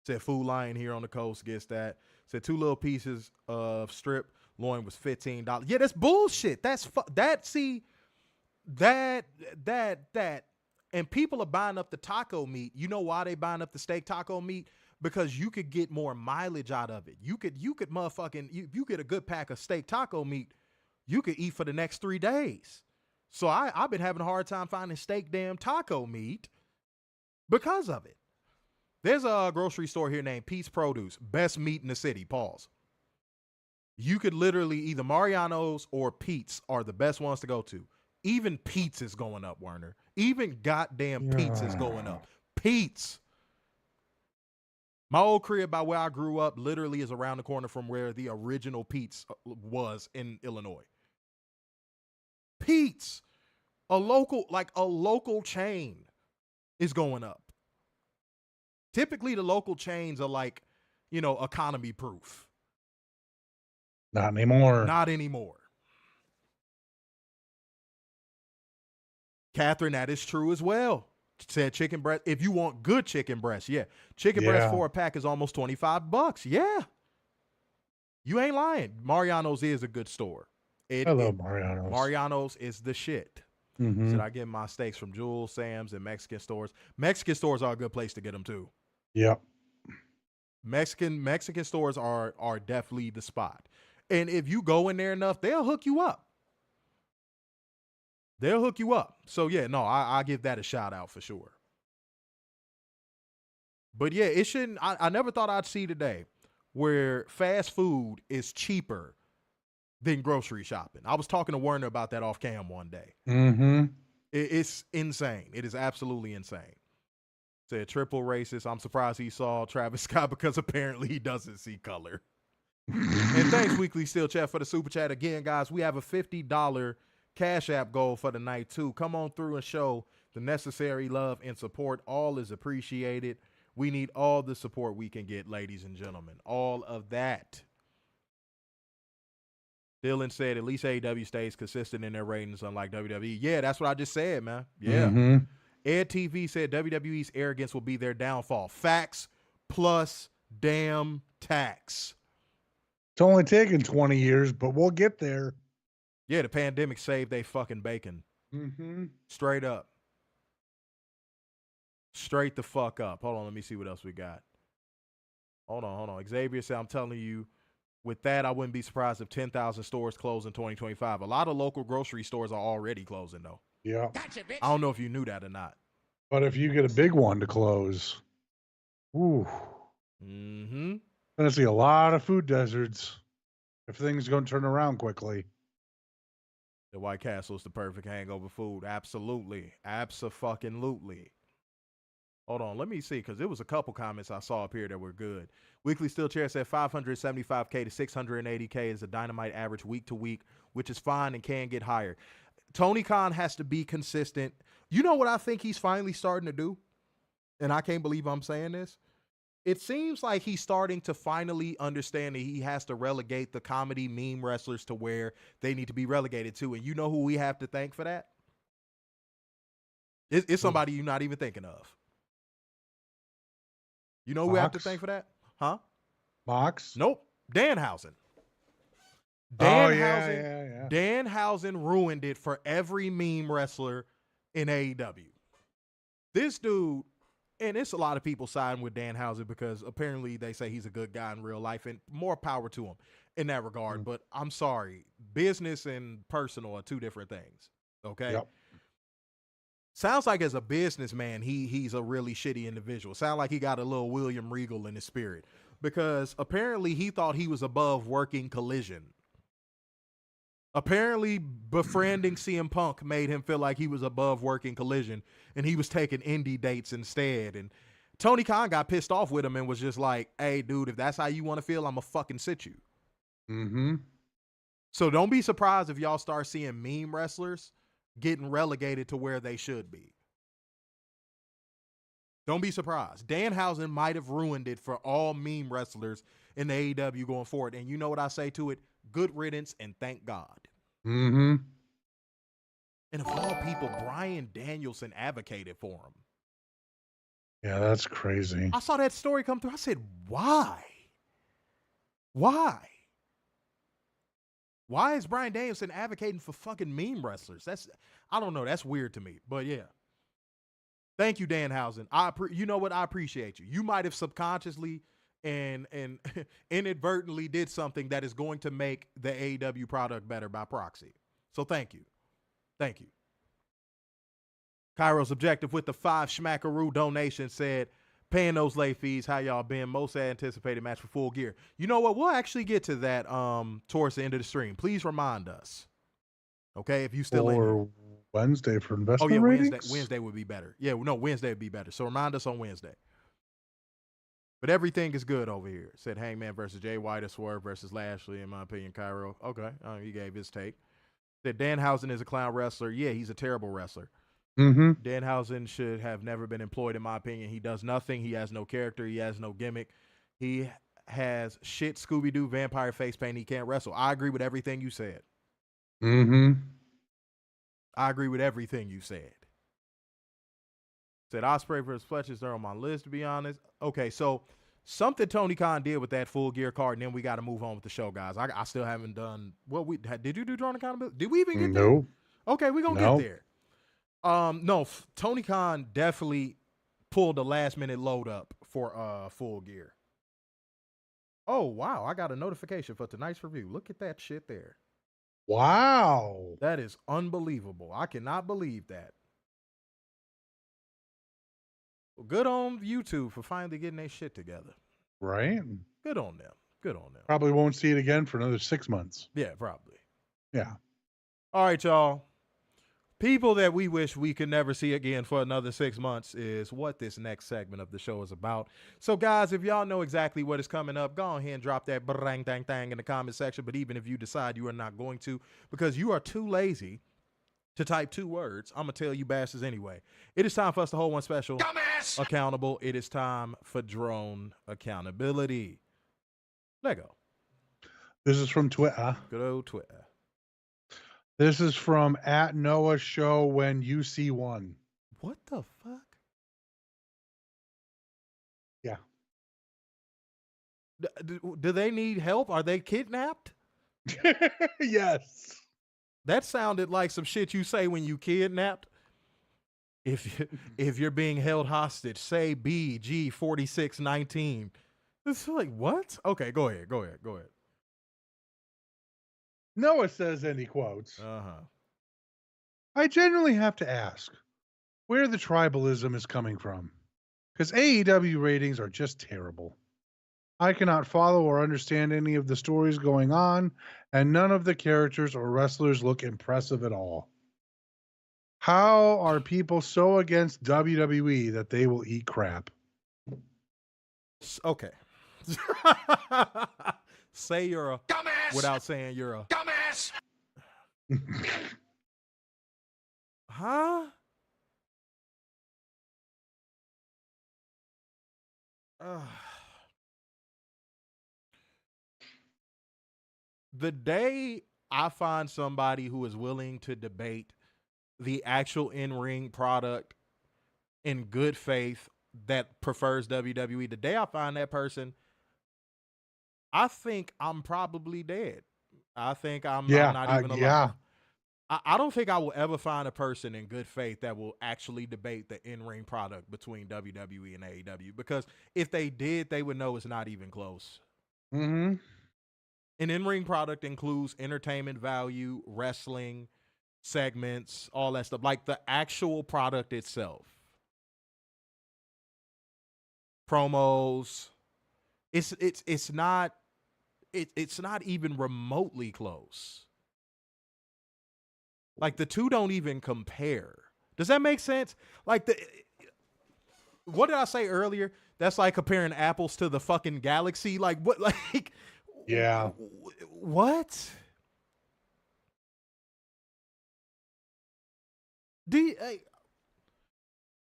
Said Food Lion here on the coast gets that. Said 2 little pieces of strip loin was $15. Yeah, that's bullshit. And people are buying up the taco meat. You know why they buying up the steak taco meat? Because you could get more mileage out of it. You could you get a good pack of steak taco meat, you could eat for the next 3 days. So I've been having a hard time finding steak damn taco meat because of it. There's a grocery store here named Pete's Produce. Best meat in the city. Pause. You could literally either Mariano's or Pete's are the best ones to go to. Even Pete's is going up, Werner. Even goddamn Pete's is going up. Pete's. My old crib by where I grew up literally is around the corner from where the original Pete's was in Illinois. Pete's, a local chain, is going up. Typically, the local chains are like, economy proof. Not anymore. Not anymore. Catherine, that is true as well. Said chicken breast. If you want good chicken breast, yeah. Chicken breast for a pack is almost $25. Yeah. You ain't lying. Mariano's is a good store. I love Mariano's. Mariano's is the shit. Mm-hmm. Said I get my steaks from Jewel, Sam's, and Mexican stores. Mexican stores are a good place to get them too. Yep. Mexican stores are definitely the spot. And if you go in there enough, they'll hook you up. They'll hook you up. So, yeah, no, I give that a shout out for sure. But, yeah, it shouldn't. I never thought I'd see today where fast food is cheaper than grocery shopping. I was talking to Werner about that off cam one day. Mm-hmm. It's insane. It is absolutely insane. Said triple racist. I'm surprised he saw Travis Scott because apparently he doesn't see color. And thanks, Weekly Steel Chat, for the super chat. Again, guys, we have a $50 Cash App goal for the night, too. Come on through and show the necessary love and support. All is appreciated. We need all the support we can get, ladies and gentlemen. All of that. Dylan said at least AEW stays consistent in their ratings, unlike WWE. Yeah, that's what I just said, man. Yeah. Mm-hmm. Ed TV said WWE's arrogance will be their downfall. Facts plus damn tax. It's only taken 20 years, but we'll get there. Yeah, the pandemic saved they fucking bacon. Mm-hmm. Straight up. Straight the fuck up. Hold on, let me see what else we got. Hold on. Xavier said, I'm telling you, with that, I wouldn't be surprised if 10,000 stores close in 2025. A lot of local grocery stores are already closing, though. Yeah. Gotcha, bitch. I don't know if you knew that or not. But if you get a big one to close, ooh. Mm-hmm. Gonna see a lot of food deserts if things don't turn around quickly. The White Castle is the perfect hangover food. Absolutely. Abso-fucking-lutely. Hold on, let me see, because there was a couple comments I saw up here that were good. Weekly Steel Chair said 575K to 680K is a Dynamite average week to week, which is fine and can get higher. Tony Khan has to be consistent. You know what I think he's finally starting to do? And I can't believe I'm saying this. It seems like he's starting to finally understand that he has to relegate the comedy meme wrestlers to where they need to be relegated to. And you know who we have to thank for that? It's somebody you're not even thinking of. You know who we have to thank for that? Huh? Mox? Nope. Danhausen. Yeah. Danhausen ruined it for every meme wrestler in AEW. This dude, and it's a lot of people siding with Danhausen because apparently they say he's a good guy in real life, and more power to him in that regard. But I'm sorry, business and personal are two different things. Okay. Yep. Sounds like as a businessman, he's a really shitty individual. Sound like he got a little William Regal in his spirit because apparently he thought he was above working Collision. Apparently befriending CM Punk made him feel like he was above working Collision and he was taking indie dates instead. And Tony Khan got pissed off with him and was just like, hey, dude, if that's how you want to feel, I'm going to fucking sit you. Mm-hmm. So don't be surprised if y'all start seeing meme wrestlers getting relegated to where they should be. Don't be surprised. Danhausen might have ruined it for all meme wrestlers in the AEW going forward. And you know what I say to it? good riddance, and thank God. Mm-hmm. And of all people, Bryan Danielson advocated for him. Yeah, that's crazy. I saw that story come through. I said, why? Why? Why is Bryan Danielson advocating for fucking meme wrestlers? I don't know. That's weird to me. But yeah. Thank you, Danhausen. You know what? I appreciate you. You might have subconsciously and inadvertently did something that is going to make the AEW product better by proxy. So thank you. Thank you. Cairo's objective with the 5 schmackaroo donation said, paying those late fees, how y'all been? Most anticipated match for Full Gear. You know what? We'll actually get to that towards the end of the stream. Please remind us. Okay, if you still in here. Wednesday for investment Oh, yeah, ratings? Wednesday would be better. Yeah, no, Wednesday would be better. So remind us on Wednesday. But everything is good over here. Said Hangman versus Jay White or Swerve versus Lashley, in my opinion, Cairo. Okay, he gave his take. Said Danhausen is a clown wrestler. Yeah, he's a terrible wrestler. Mm-hmm. Danhausen should have never been employed, in my opinion. He does nothing. He has no character. He has no gimmick. He has shit Scooby-Doo vampire face paint. He can't wrestle. I agree with everything you said. Mm-hmm. I agree with everything you said. Said Ospreay versus Fletcher's there on my list, to be honest. Okay, so something Tony Khan did with that Full Gear card, and then we got to move on with the show, guys. I still haven't done what we did. You do Drawn Accountability? Did we even get there? No. Okay, we're gonna get there. No, Tony Khan definitely pulled a last minute load up for Full Gear. Oh wow, I got a notification for tonight's review. Look at that shit there. Wow. That is unbelievable. I cannot believe that. Well, good on YouTube for finally getting their shit together. Right? Good on them. Good on them. Probably won't see it again for another 6 months. Yeah, probably. Yeah. All right, y'all. People that we wish we could never see again for another 6 months is what this next segment of the show is about. So, guys, if y'all know exactly what is coming up, go ahead and drop that bang, dang, dang in the comment section. But even if you decide you are not going to, because you are too lazy to type 2 words, I'm going to tell you bastards anyway. It is time for us to hold one special Dumbass! accountable. It is time for drone accountability. Let go. This is from Twitter. Good old Twitter. This is from @Noah Show when UC1. What the fuck? Yeah. Do they need help? Are they kidnapped? Yes. That sounded like some shit you say when you kidnapped. If you're being held hostage, say BG 4619. It's like, what? Okay, go ahead. Noah says, and he quotes, Uh-huh. I genuinely have to ask where the tribalism is coming from, because AEW ratings are just terrible. I cannot follow or understand any of the stories going on, and none of the characters or wrestlers look impressive at all. How are people so against WWE that they will eat crap? Okay. Say you're a Dumbass! without saying you're a Dumbass! huh? The day I find somebody who is willing to debate the actual in-ring product in good faith that prefers WWE, the day I find that person, I think I'm probably dead. I think I'm not even alive. Yeah. I don't think I will ever find a person in good faith that will actually debate the in-ring product between WWE and AEW, because if they did, they would know it's not even close. Mm-hmm. An in-ring product includes entertainment value, wrestling, segments, all that stuff, like the actual product itself. Promos. It's not even remotely close. Like the two don't even compare. Does that make sense? Like what did I say earlier? That's like comparing apples to the fucking galaxy. Like what? Like yeah. What?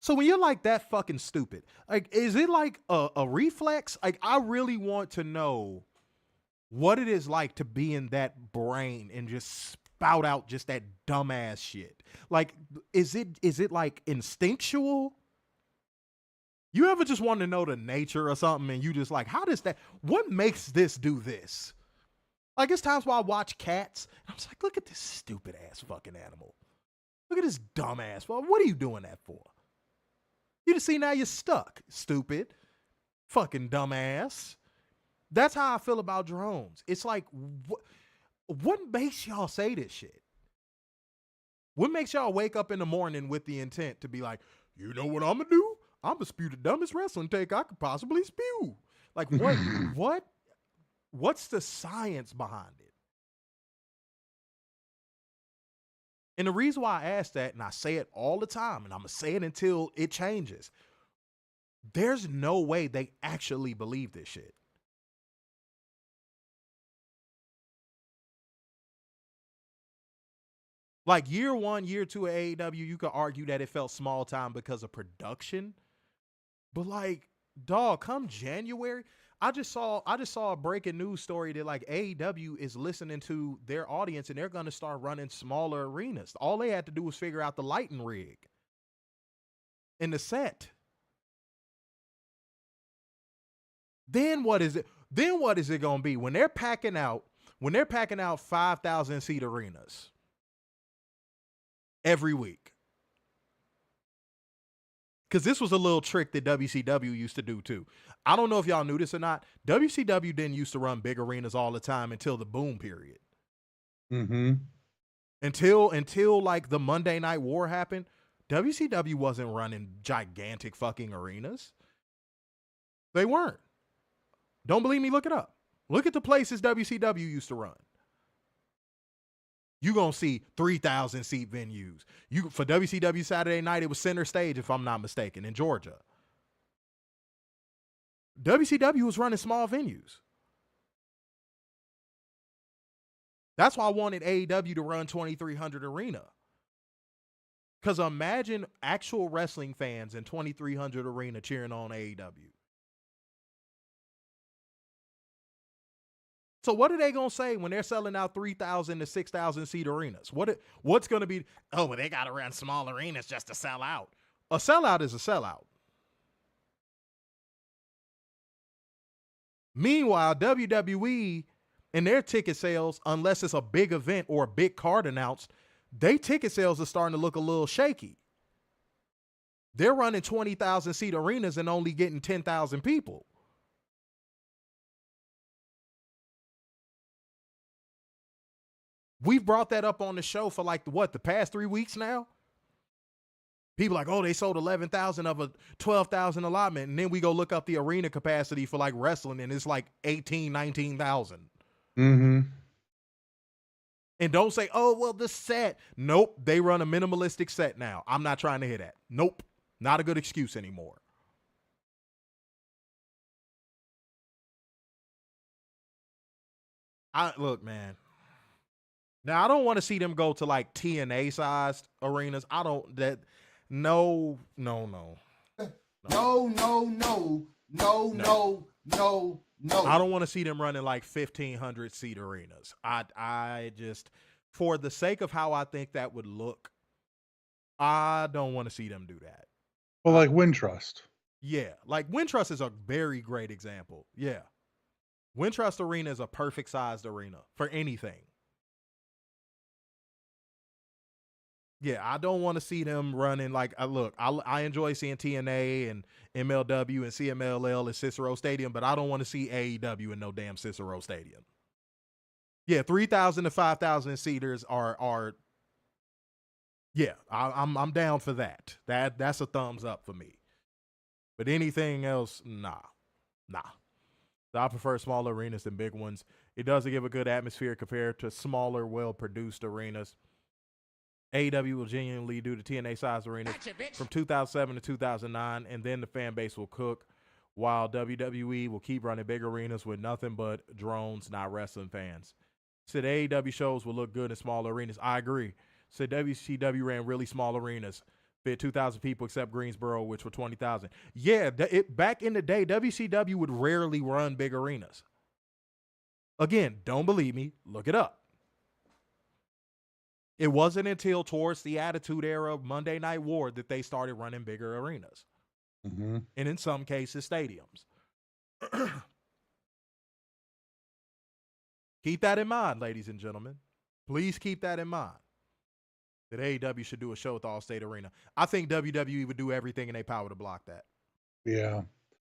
So when you're like that fucking stupid, like, is it like a reflex? Like, I really want to know what it is like to be in that brain and just spout out just that dumbass shit. Like, is it like instinctual? You ever just want to know the nature of something and you just like, what makes this do this? Like, it's times where I watch cats and I'm just like, look at this stupid ass fucking animal. Look at this dumb ass. Well, what are you doing that for? You just see now you're stuck, stupid, fucking dumbass. That's how I feel about drones. It's like, what makes y'all say this shit? What makes y'all wake up in the morning with the intent to be like, you know what I'm gonna do? I'm gonna spew the dumbest wrestling take I could possibly spew. Like, what's the science behind it? And the reason why I ask that, and I say it all the time, and I'm gonna say it until it changes, there's no way they actually believe this shit. Like year 1, year 2 of AEW, you could argue that it felt small time because of production. But like, dog, come January, I just saw a breaking news story that like AEW is listening to their audience and they're gonna start running smaller arenas. All they had to do was figure out the lighting rig and the set. Then what is it? Then what is it gonna be when they're packing out 5,000 seat arenas every week? Because this was a little trick that WCW used to do too. I don't know if y'all knew this or not. WCW didn't used to run big arenas all the time until the boom period. Mm-hmm. Until like the Monday Night War happened, WCW wasn't running gigantic fucking arenas. They weren't. Don't believe me? Look it up. Look at the places WCW used to run. You're going to see 3,000 seat venues. For WCW Saturday night, it was Center Stage, if I'm not mistaken, in Georgia. WCW was running small venues. That's why I wanted AEW to run 2,300 Arena. Because imagine actual wrestling fans in 2,300 Arena cheering on AEW. So what are they going to say when they're selling out 3,000 to 6,000 seat arenas? What's going to be, oh, well, they got to run small arenas just to sell out. A sellout is a sellout. Meanwhile, WWE and their ticket sales, unless it's a big event or a big card announced, their ticket sales are starting to look a little shaky. They're running 20,000 seat arenas and only getting 10,000 people. We've brought that up on the show for like the past 3 weeks now. People like, oh, they sold 11,000 of a 12,000 allotment. And then we go look up the arena capacity for like wrestling and it's like 18, 19,000. Mm-hmm. And don't say, oh, well, the set. Nope. They run a minimalistic set now. I'm not trying to hear that. Nope. Not a good excuse anymore. Look, man. Now, I don't want to see them go to like TNA-sized arenas. No. No. I don't want to see them running like 1,500 seat arenas. I just, for the sake of how I think that would look, I don't want to see them do that. Well, like Wintrust. Yeah, like Wintrust is a very great example. Yeah. Wintrust Arena is a perfect sized arena for anything. Yeah, I don't want to see them running like, look, I enjoy seeing TNA and MLW and CMLL at Cicero Stadium, but I don't want to see AEW in no damn Cicero Stadium. Yeah, 3,000 to 5,000 seaters are yeah, I'm down for that. That's a thumbs up for me. But anything else, nah. So I prefer smaller arenas than big ones. It doesn't give a good atmosphere compared to smaller, well-produced arenas. AEW will genuinely do the TNA size arenas from 2007 to 2009, and then the fan base will cook, while WWE will keep running big arenas with nothing but drones, not wrestling fans. Said AEW shows will look good in smaller arenas. I agree. Said WCW ran really small arenas, fit 2,000 people except Greensboro, which were 20,000. Yeah, back in the day, WCW would rarely run big arenas. Again, don't believe me, look it up. It wasn't until towards the Attitude Era of Monday Night War that they started running bigger arenas. Mm-hmm. And in some cases, stadiums. Keep that in mind, ladies and gentlemen. Please keep that in mind. That AEW should do a show at the Allstate Arena. I think WWE would do everything in their power to block that. Yeah.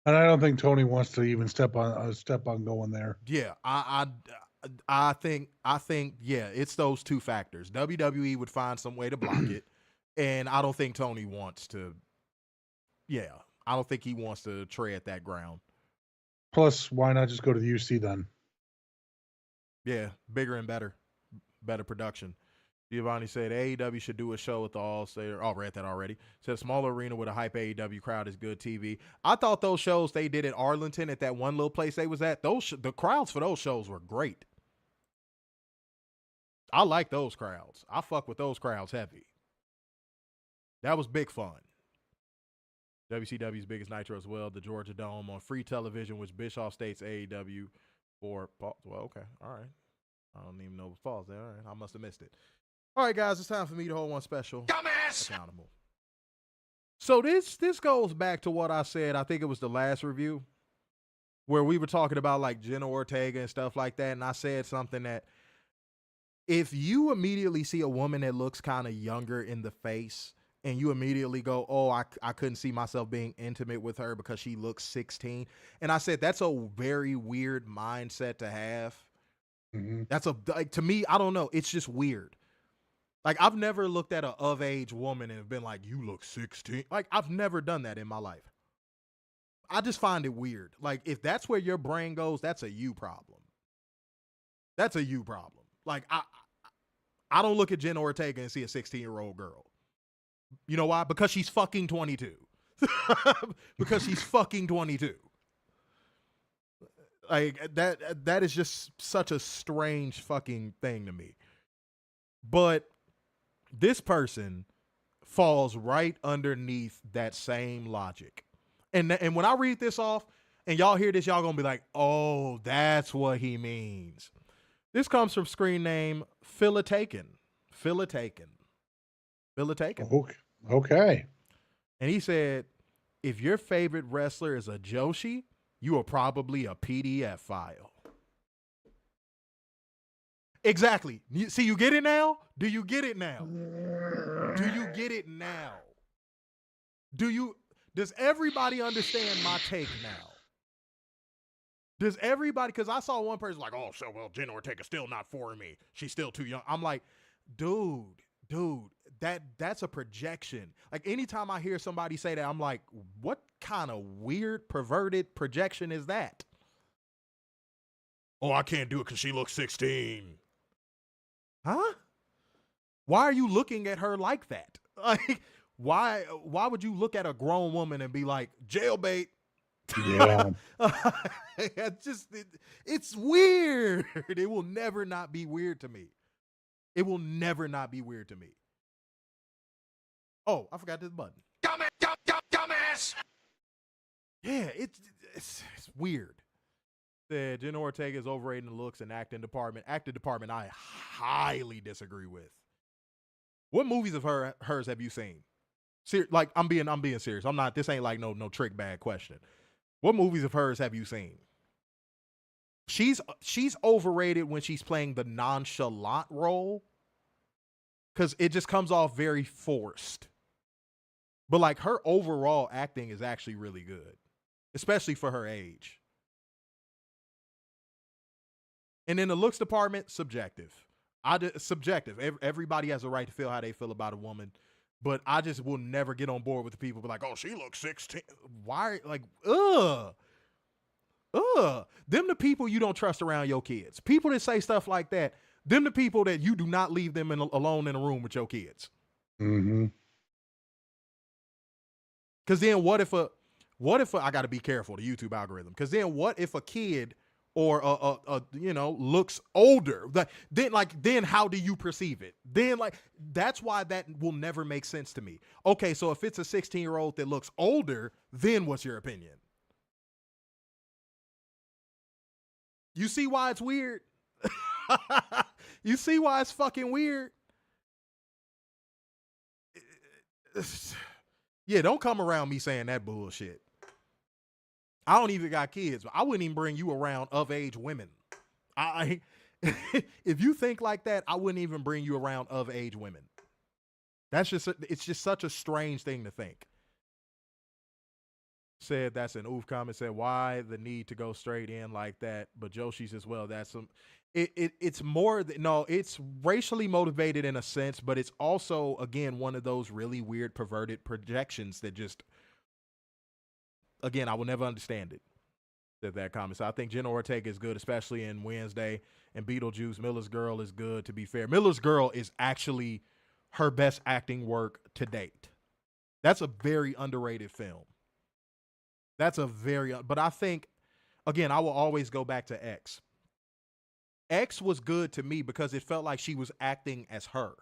And I don't think Tony wants to even step on going there. Yeah, I think yeah, it's those two factors. WWE would find some way to block it, and I don't think Tony wants to. Yeah, I don't think he wants to tread that ground. Plus, why not just go to the UC then? Yeah, bigger and better production. Giovanni said AEW should do a show at the All-State. Oh, read that already. Said smaller arena with a hype AEW crowd is good TV. I thought those shows they did at Arlington at that one little place they was at, the crowds for those shows were great. I like those crowds. I fuck with those crowds heavy. That was big fun. WCW's biggest Nitro as well, the Georgia Dome on free television, which Bischoff states AEW for. Well, okay, all right. I don't even know what falls there. All right, I must have missed it. All right, guys, it's time for me to hold one special. Dumbass! Accountable. So this goes back to what I said. I think it was the last review where we were talking about like Jenna Ortega and stuff like that, and I said something that if you immediately see a woman that looks kind of younger in the face and you immediately go, oh, I couldn't see myself being intimate with her because she looks 16. And I said, that's a very weird mindset to have. Mm-hmm. That's like, to me, I don't know. It's just weird. Like, I've never looked at a of-age woman and been like, you look 16. Like, I've never done that in my life. I just find it weird. Like, if that's where your brain goes, that's a you problem. That's a you problem. Like, I don't look at Jenna Ortega and see a 16-year-old girl. You know why? Because she's fucking 22. Because she's fucking 22. Like, that is just such a strange fucking thing to me. But this person falls right underneath that same logic. And when I read this off and y'all hear this, y'all gonna be like, oh, that's what he means. This comes from screen name Philitaken. Okay. And he said, if your favorite wrestler is a Joshi, you are probably a PDF file. Exactly. See, you get it now? Do you get it now? Do you get it now? Does everybody understand my take now? Does everybody, because I saw one person like, oh, so well, Jenna Ortega's still not for me. She's still too young. I'm like, dude, that's a projection. Like, anytime I hear somebody say that, I'm like, what kind of weird, perverted projection is that? Oh, I can't do it because she looks 16. Huh? Why are you looking at her like that? Like, why would you look at a grown woman and be like, jailbait? Yeah. It's weird. It will never not be weird to me. It will never not be weird to me. Oh, I forgot this button. Dumbass. Yeah, it's weird. Said Jenna Ortega is overrated in the looks and acting department. Acting department, I highly disagree with. What movies of hers have you seen? Like, I'm being serious. I'm not. This ain't like no trick bag question. What movies of hers have you seen? She's overrated when she's playing the nonchalant role because it just comes off very forced. But like, her overall acting is actually really good, especially for her age. And in the looks department, subjective. Subjective. Everybody has a right to feel how they feel about a woman. But I just will never get on board with the people be like, oh, she looks 16. Why? Like, them the people you don't trust around your kids. People that say stuff like that, them the people that you do not leave them alone in a room with your kids. Mm-hmm. Because then what if I got to be careful, the YouTube algorithm. Because then what if a kid or looks older? Then how do you perceive it? Then that's why that will never make sense to me. Okay, so if it's a 16-year-old that looks older, then what's your opinion? You see why it's weird? You see why it's fucking weird? Yeah, don't come around me saying that bullshit. I don't even got kids, but I wouldn't even bring you around of age women. If you think like that, I wouldn't even bring you around of age women. It's just such a strange thing to think. Said that's an oof comment. Said why the need to go straight in like that? But Joshi says, well, that's some. It's more no. It's racially motivated in a sense, but it's also again one of those really weird perverted projections that just. Again, I will never understand it. That comment. So I think Jenna Ortega is good, especially in Wednesday. And Beetlejuice, Miller's Girl is good. To be fair, Miller's Girl is actually her best acting work to date. That's a very underrated film. But I think, again, I will always go back to X. X was good to me because it felt like she was acting as her.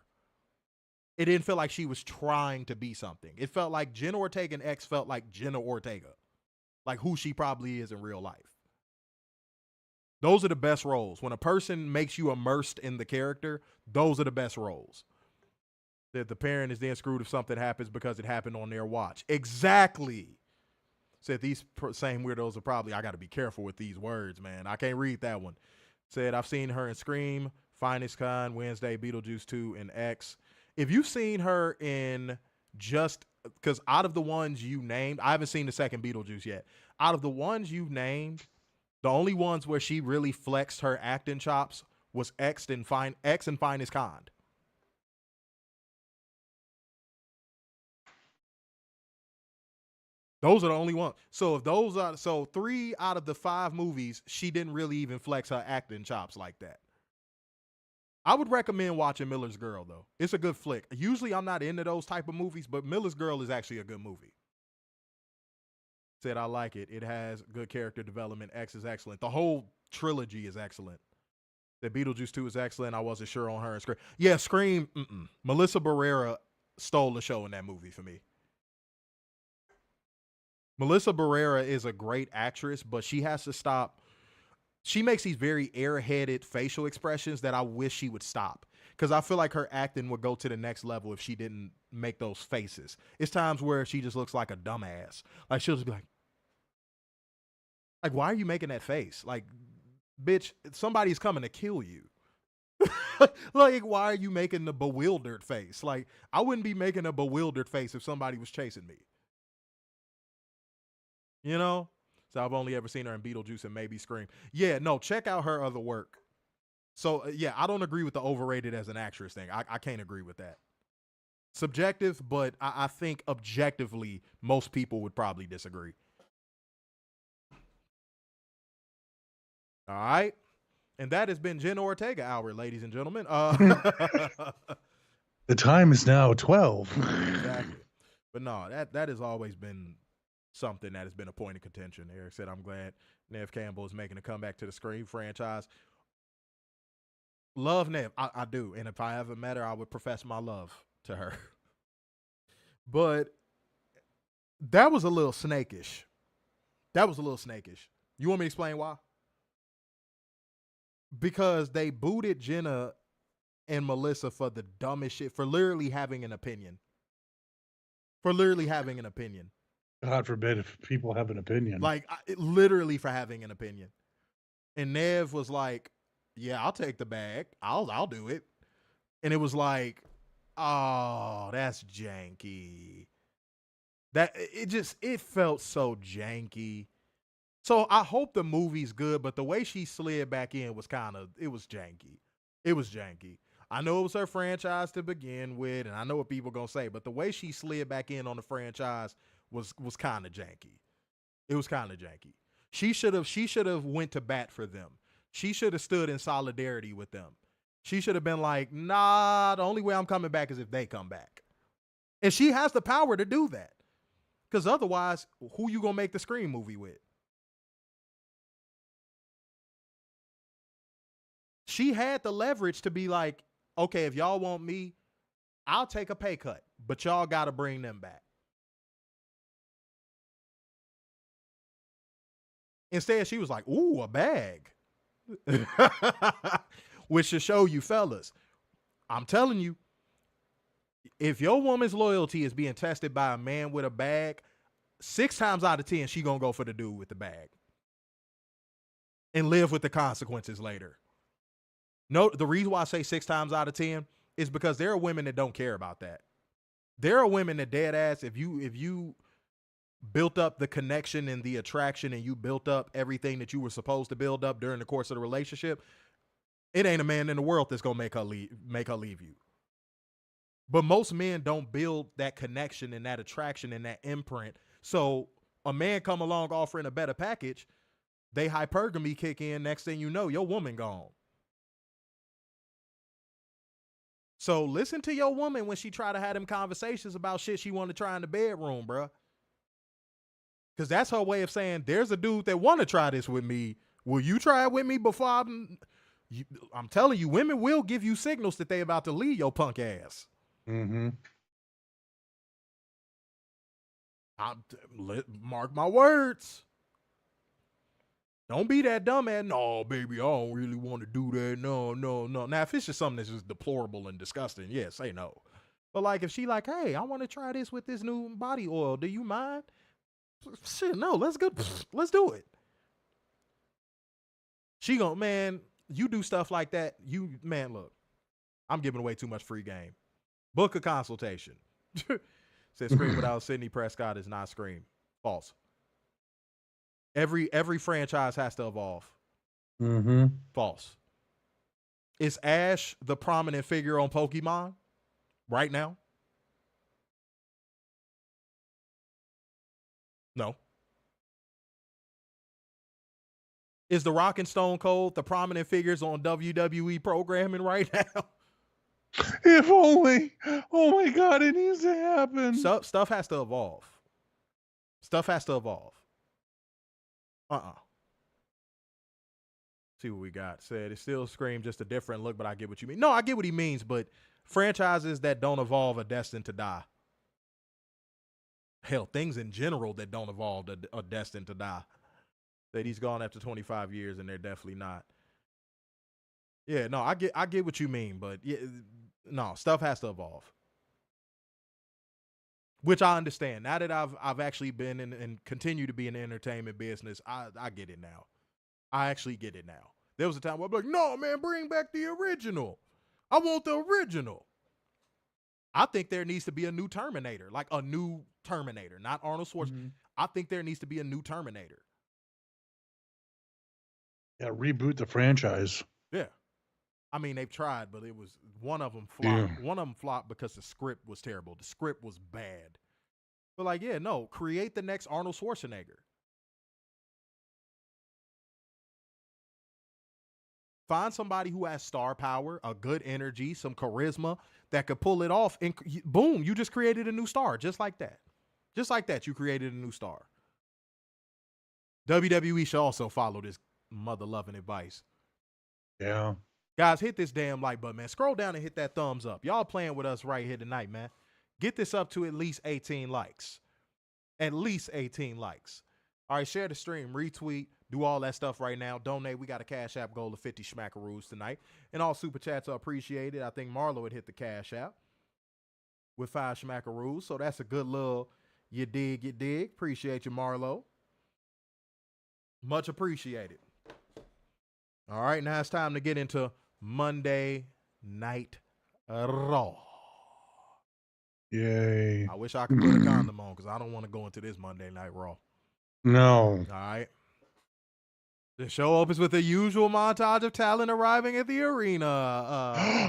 It didn't feel like she was trying to be something. It felt like Jenna Ortega and X felt like Jenna Ortega. Like who she probably is in real life. Those are the best roles. When a person makes you immersed in the character, those are the best roles. That the parent is then screwed if something happens because it happened on their watch. Exactly. Said these same weirdos are probably, I got to be careful with these words, man. I can't read that one. Said, I've seen her in Scream, Finest Kind, Wednesday, Beetlejuice 2, and X. If you've seen her in just, because out of the ones you named, I haven't seen the second Beetlejuice yet. Out of the ones you've named, the only ones where she really flexed her acting chops was X and Finest Kind. Those are the only ones. So if those are, so 3 out of the 5 movies, she didn't really even flex her acting chops like that. I would recommend watching Miller's Girl, though. It's a good flick. Usually I'm not into those type of movies, but Miller's Girl is actually a good movie. Said, I like it. It has good character development. X is excellent. The whole trilogy is excellent. The Beetlejuice 2 is excellent. I wasn't sure on her. Scream. Yeah, Scream. Melissa Barrera stole the show in that movie for me. Melissa Barrera is a great actress, but she has to stop. She makes these very airheaded facial expressions that I wish she would stop. Because I feel like her acting would go to the next level if she didn't make those faces. It's times where she just looks like a dumbass. Like, she'll just be like, why are you making that face? Like, bitch, somebody's coming to kill you. Like, why are you making the bewildered face? Like, I wouldn't be making a bewildered face if somebody was chasing me. You know? So I've only ever seen her in Beetlejuice and maybe Scream. Yeah, no, check out her other work. So, yeah, I don't agree with the overrated as an actress thing. I can't agree with that. Subjective, but I think objectively, most people would probably disagree. All right. And that has been Jenna Ortega Hour, ladies and gentlemen. The time is now 12. Exactly. But no, that has always been something that has been a point of contention. Erik said, I'm glad Neve Campbell is making a comeback to the Scream franchise. Love Neve. I do. And if I ever met her, I would profess my love to her. But that was a little snakish. You want me to explain why? Because they booted Jenna and Melissa for the dumbest shit, for literally having an opinion. God forbid if people have an opinion. Like, literally for having an opinion. And Nev was like, yeah, I'll take the bag. I'll do it. And it was like, oh, that's janky. It felt so janky. So I hope the movie's good, but the way she slid back in was it was janky. It was janky. I know it was her franchise to begin with, and I know what people are going to say, but the way she slid back in on the franchise was kind of janky. It was kind of janky. She should have went to bat for them. She should have stood in solidarity with them. She should have been like, nah, the only way I'm coming back is if they come back. And she has the power to do that. Because otherwise, who you going to make the Scream movie with? She had the leverage to be like, okay, if y'all want me, I'll take a pay cut, but y'all got to bring them back. Instead, she was like, ooh, a bag. Which should show you, fellas, I'm telling you, if your woman's loyalty is being tested by a man with a bag, 6 times out of 10, she gonna go for the dude with the bag and live with the consequences later. No, the reason why I say 6 times out of 10 is because there are women that don't care about that. There are women that dead ass, if you built up the connection and the attraction and you built up everything that you were supposed to build up during the course of the relationship, it ain't a man in the world that's gonna make her leave you. But most men don't build that connection and that attraction and that imprint. So a man come along offering a better package, they hypergamy kick in. Next thing you know, your woman gone. So listen to your woman when she try to have them conversations about shit she want to try in the bedroom, bruh. Because that's her way of saying, there's a dude that want to try this with me. Will you try it with me before I'm telling you, women will give you signals that they about to leave your punk ass. Mm-hmm. Mark my words. Don't be that dumb ass. No, baby, I don't really want to do that. No. Now, if it's just something that's just deplorable and disgusting, yeah, say no. But like, if she like, hey, I want to try this with this new body oil. Do you mind? Shit, no, let's go. Let's do it. She gonna, man, you do stuff like that. Look, I'm giving away too much free game. Book a consultation. Said Scream without Sidney Prescott is not Scream. False. Every franchise has to evolve. Mm-hmm. False. Is Ash the prominent figure on Pokemon right now? No. Is The Rock and Stone Cold the prominent figures on WWE programming right now? If only. Oh my God, it needs to happen. Stuff has to evolve. Stuff has to evolve. See what we got. Said it still Scream, just a different look, but I get what you mean. No, I get what he means, but franchises that don't evolve are destined to die. Hell, things in general that don't evolve are destined to die. That he's gone after 25 years and they're definitely not. Yeah, no, I get what you mean, but yeah, no, stuff has to evolve. Which I understand. Now that I've actually been in and continue to be in the entertainment business, I get it now. I actually get it now. There was a time where I'm like, no, man, bring back the original. I want the original. I think there needs to be a new Terminator, like a new Terminator, not Arnold Schwarzenegger. Mm-hmm. I think there needs to be a new Terminator. Yeah, reboot the franchise. Yeah. I mean, they've tried, but it was one of them flopped. Yeah. One of them flopped because the script was terrible. The script was bad. But like, yeah, no, create the next Arnold Schwarzenegger. Find somebody who has star power, a good energy, some charisma that could pull it off, and boom, you just created a new star, just like that. Just like that, you created a new star. WWE should also follow this mother-loving advice. Yeah. Guys, hit this damn like button, man. Scroll down and hit that thumbs up. Y'all playing with us right here tonight, man. Get this up to at least 18 likes. At least 18 likes. All right, share the stream, retweet, do all that stuff right now. Donate. We got a Cash App goal of 50 schmackaroos tonight. And all super chats are appreciated. I think Marlo would hit the Cash App with 5 schmackaroos. So that's a good little you dig. Appreciate you, Marlo. Much appreciated. All right, now it's time to get into Monday Night Raw. Yay. I wish I could put a condom on because I don't want to go into this Monday Night Raw. No. All right. The show opens with the usual montage of talent arriving at the arena.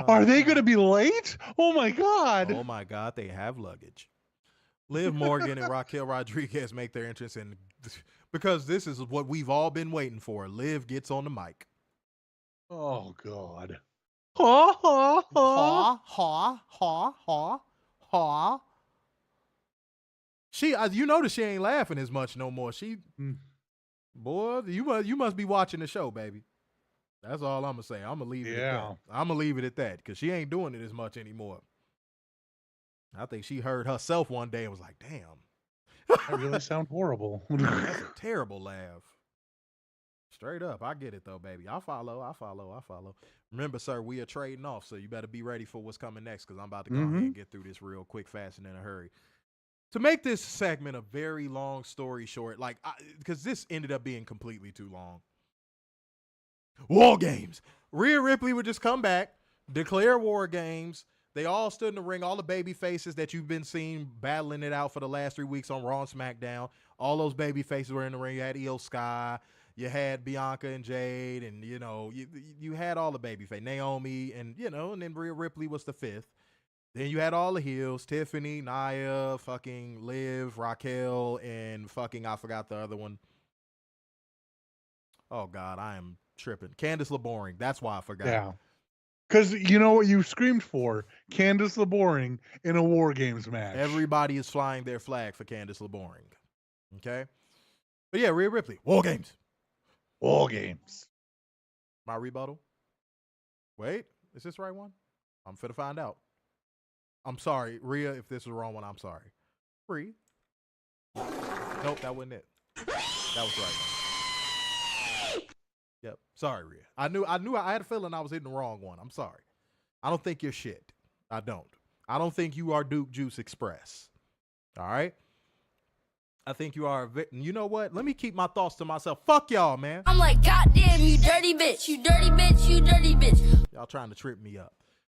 Are they going to be late? Oh, my God. Oh, my God. They have luggage. Liv Morgan and Raquel Rodriguez make their entrance in because this is what we've all been waiting for. Liv gets on the mic. Oh, God. Ha, ha, ha. Ha, ha, ha, ha. She, you notice she ain't laughing as much no more. Boy, you must be watching the show, baby. That's all I'm gonna say. I'm gonna leave it at that. I'm gonna leave it at that because she ain't doing it as much anymore. I think she heard herself one day and was like, "Damn, I really sound horrible." That's a terrible laugh. Straight up. I get it, though, baby. I follow. Remember, sir, we are trading off, so you better be ready for what's coming next because I'm about to go ahead and get through this real quick, fast, and in a hurry. To make this segment a very long story short, because this ended up being completely too long. War games. Rhea Ripley would just come back, declare war games. They all stood in the ring. All the baby faces that you've been seeing battling it out for the last 3 weeks on Raw and SmackDown. All those baby faces were in the ring. You had Io Sky. You had Bianca and Jade. And, you had all the baby faces. Naomi and, and then Rhea Ripley was the fifth. Then you had all the heels. Tiffany, Nia, fucking Liv, Raquel, and fucking, I forgot the other one. Oh, God, I am tripping. Candice LeBoring. That's why I forgot. Yeah. Because you know what you screamed for? Candice LeBoring in a War Games match. Everybody is flying their flag for Candice LeBoring. Okay? But yeah, Rhea Ripley. War games. War Games. My rebuttal? Wait, is this the right one? I'm finna find out. I'm sorry, Rhea, if this is the wrong one, I'm sorry. Free. Nope, that wasn't it. That was right. Yep. Sorry, Rhea. I knew I had a feeling I was hitting the wrong one. I'm sorry. I don't think you're shit. I don't. I don't think you are Duke Juice Express. All right? I think you are you know what? Let me keep my thoughts to myself. Fuck y'all, man. I'm like, goddamn, you dirty bitch. You dirty bitch. You dirty bitch. Y'all trying to trip me up.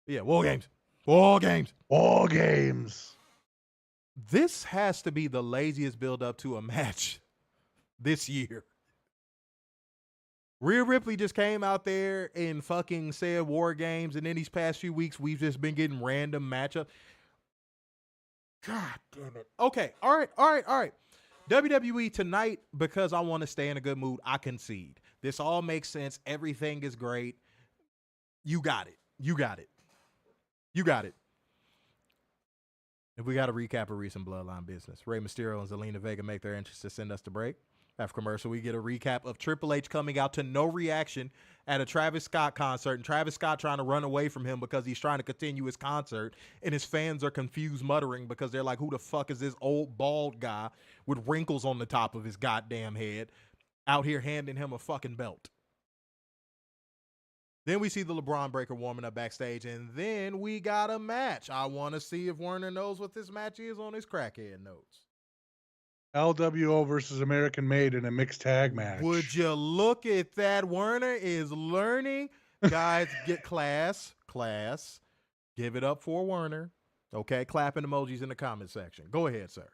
Yeah, war games. War games. War Games. This has to be the laziest build up to a match this year. Rhea Ripley just came out there and fucking said war games, and then these past few weeks we've just been getting random matchups. God damn it. Okay, all right. WWE tonight, because I want to stay in a good mood, I concede. This all makes sense. Everything is great. You got it. If we got a recap of recent Bloodline business, Rey Mysterio and Zelina Vega make their entrance to send us to break. After commercial, we get a recap of Triple H coming out to no reaction at a Travis Scott concert, and Travis Scott trying to run away from him because he's trying to continue his concert, and his fans are confused, muttering because they're like, who the fuck is this old bald guy with wrinkles on the top of his goddamn head out here handing him a fucking belt? Then we see the LeBron Breaker warming up backstage, and then we got a match. I want to see if Werner knows what this match is on his crackhead notes. LWO versus American Made in a mixed tag match. Would you look at that? Werner is learning. Guys, get class. Give it up for Werner. Okay, clapping emojis in the comment section. Go ahead, sir.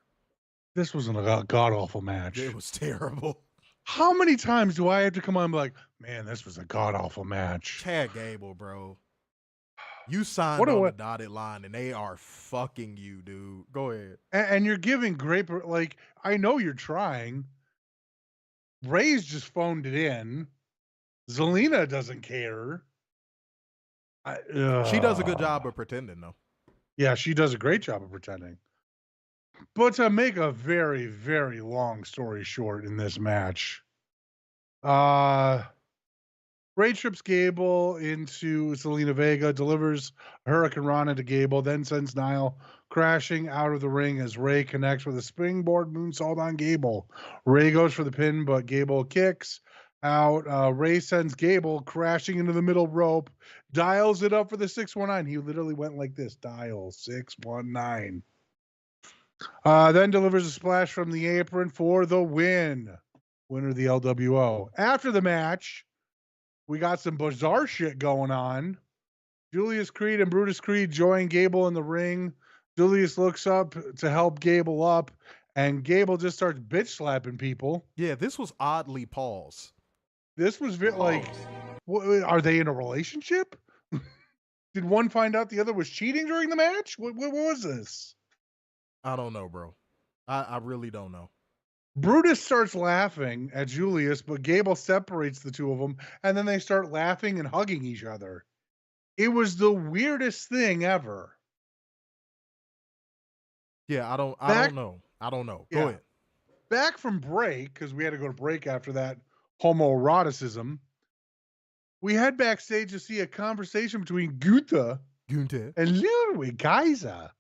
This was a god-awful match. It was terrible. How many times do I have to come on and be like, man, this was a god-awful match? Chad Gable, bro. You signed on the dotted line, and they are fucking you, dude. Go ahead. And you're giving great, like, I know you're trying. Ray's just phoned it in. Zelina doesn't care. She does a good job of pretending, though. Yeah, she does a great job of pretending. But to make a very, very long story short in this match, Ray trips Gable into Zelina Vega, delivers a Hurricane Rana to Gable, then sends Niall crashing out of the ring as Ray connects with a springboard moonsault on Gable. Ray goes for the pin, but Gable kicks out. Ray sends Gable crashing into the middle rope, dials it up for the 619. He literally went like this, dial 619. Then delivers a splash from the apron for the win. Winner of the LWO. After the match, we got some bizarre shit going on. Julius Creed and Brutus Creed join Gable in the ring. Julius looks up to help Gable up, and Gable just starts bitch slapping people. Yeah, this was oddly paused. This was like, are they in a relationship? Did one find out the other was cheating during the match? What was this? I don't know, bro. I really don't know. Brutus starts laughing at Julius, but Gable separates the two of them, and then they start laughing and hugging each other. It was the weirdest thing ever. Yeah, I don't know. Go ahead. Back from break, because we had to go to break after that homoeroticism, we head backstage to see a conversation between Gunther and Ludwig Kaiser.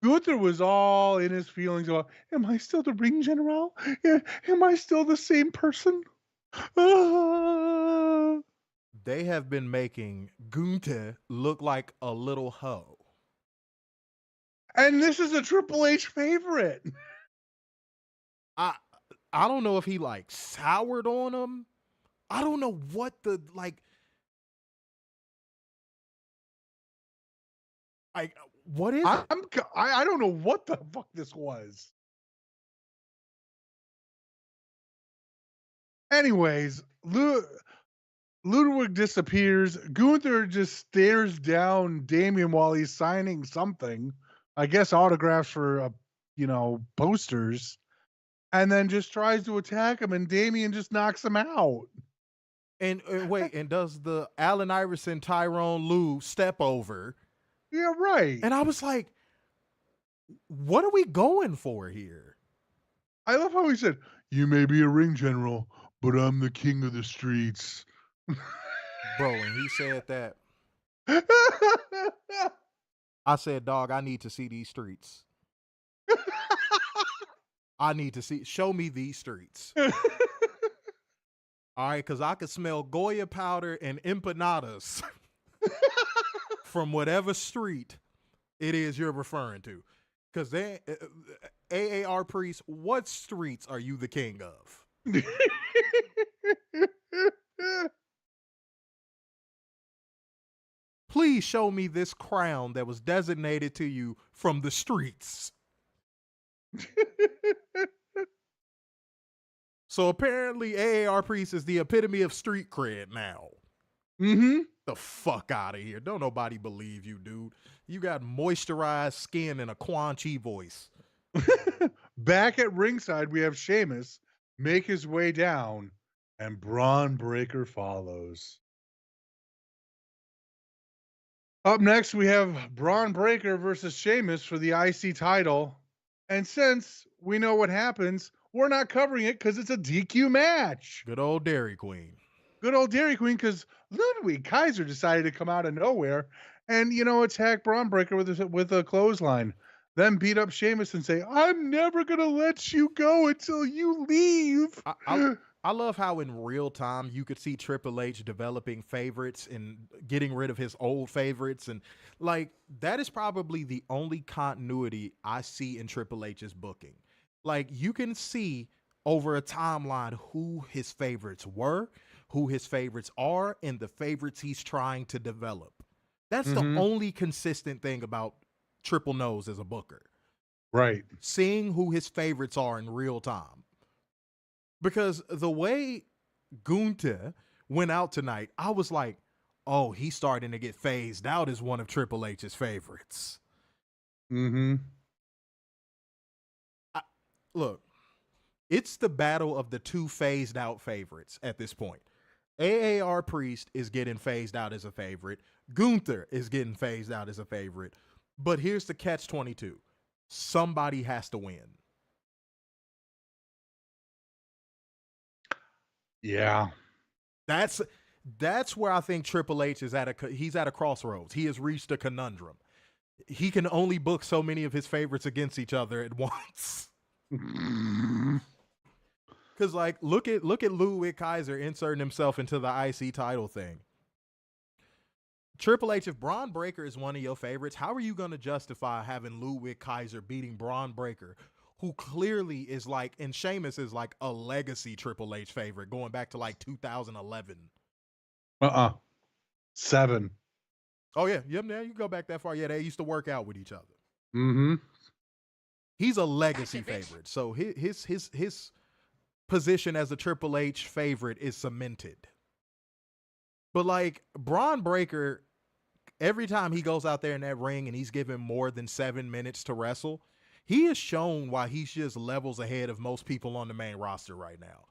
Gunther was all in his feelings about, am I still the ring general? Yeah, am I still the same person? They have been making Gunther look like a little hoe. And this is a Triple H favorite. I don't know if he like soured on him. I don't know what the like what is it? I don't know what the fuck this was. Anyways, Ludwig disappears. Gunther just stares down Damien while he's signing something. I guess autographs for posters. And then just tries to attack him, and Damien just knocks him out. And wait, and does the Allen Iverson Tyrone Lue step over? Yeah, right. And I was like, what are we going for here? I love how he said, "You may be a ring general, but I'm the king of the streets." Bro, and he said that, I said, dog, I need to see these streets. I need to see, show me these streets. All right, because I could smell Goya powder and empanadas from whatever street it is you're referring to. Because they, AAR Priest, what streets are you the king of? Please show me this crown that was designated to you from the streets. So apparently AAR Priest is the epitome of street cred now. Mm-hmm. The fuck out of here. Don't nobody believe you, dude. You got moisturized skin and a Quan Chi voice. Back at ringside, we have Sheamus make his way down, and Braun Breaker follows. Up next, we have Braun Breaker versus Sheamus for the IC title. And since we know what happens, we're not covering it because it's a DQ match. Good old Dairy Queen. Good old Dairy Queen, because Ludwig Kaiser decided to come out of nowhere and, attack Braun Breaker with a clothesline. Then beat up Sheamus and say, "I'm never going to let you go until you leave." I love how in real time you could see Triple H developing favorites and getting rid of his old favorites. And like, that is probably the only continuity I see in Triple H's booking. Like, you can see over a timeline who his favorites were, who his favorites are, and the favorites he's trying to develop. That's the only consistent thing about Triple Nose as a booker. Right. Seeing who his favorites are in real time. Because the way Gunther went out tonight, I was like, oh, he's starting to get phased out as one of Triple H's favorites. Look, it's the battle of the two phased out favorites at this point. AAR Priest is getting phased out as a favorite. Gunther is getting phased out as a favorite. But here's the catch-22. Somebody has to win. Yeah. That's where I think Triple H is he's at a crossroads. He has reached a conundrum. He can only book so many of his favorites against each other at once. Because like, look at Ludwig Kaiser inserting himself into the IC title thing. Triple H, if Braun Breaker is one of your favorites, how are you going to justify having Ludwig Kaiser beating Braun Breaker, who clearly is like, and Sheamus is like a legacy Triple H favorite going back to like 2011. 7. Oh yeah, you go back that far. Yeah, they used to work out with each other. He's a legacy favorite, so his position as a Triple H favorite is cemented. But like Braun Breaker, every time he goes out there in that ring and he's given more than 7 minutes to wrestle, he has shown why he's just levels ahead of most people on the main roster right now.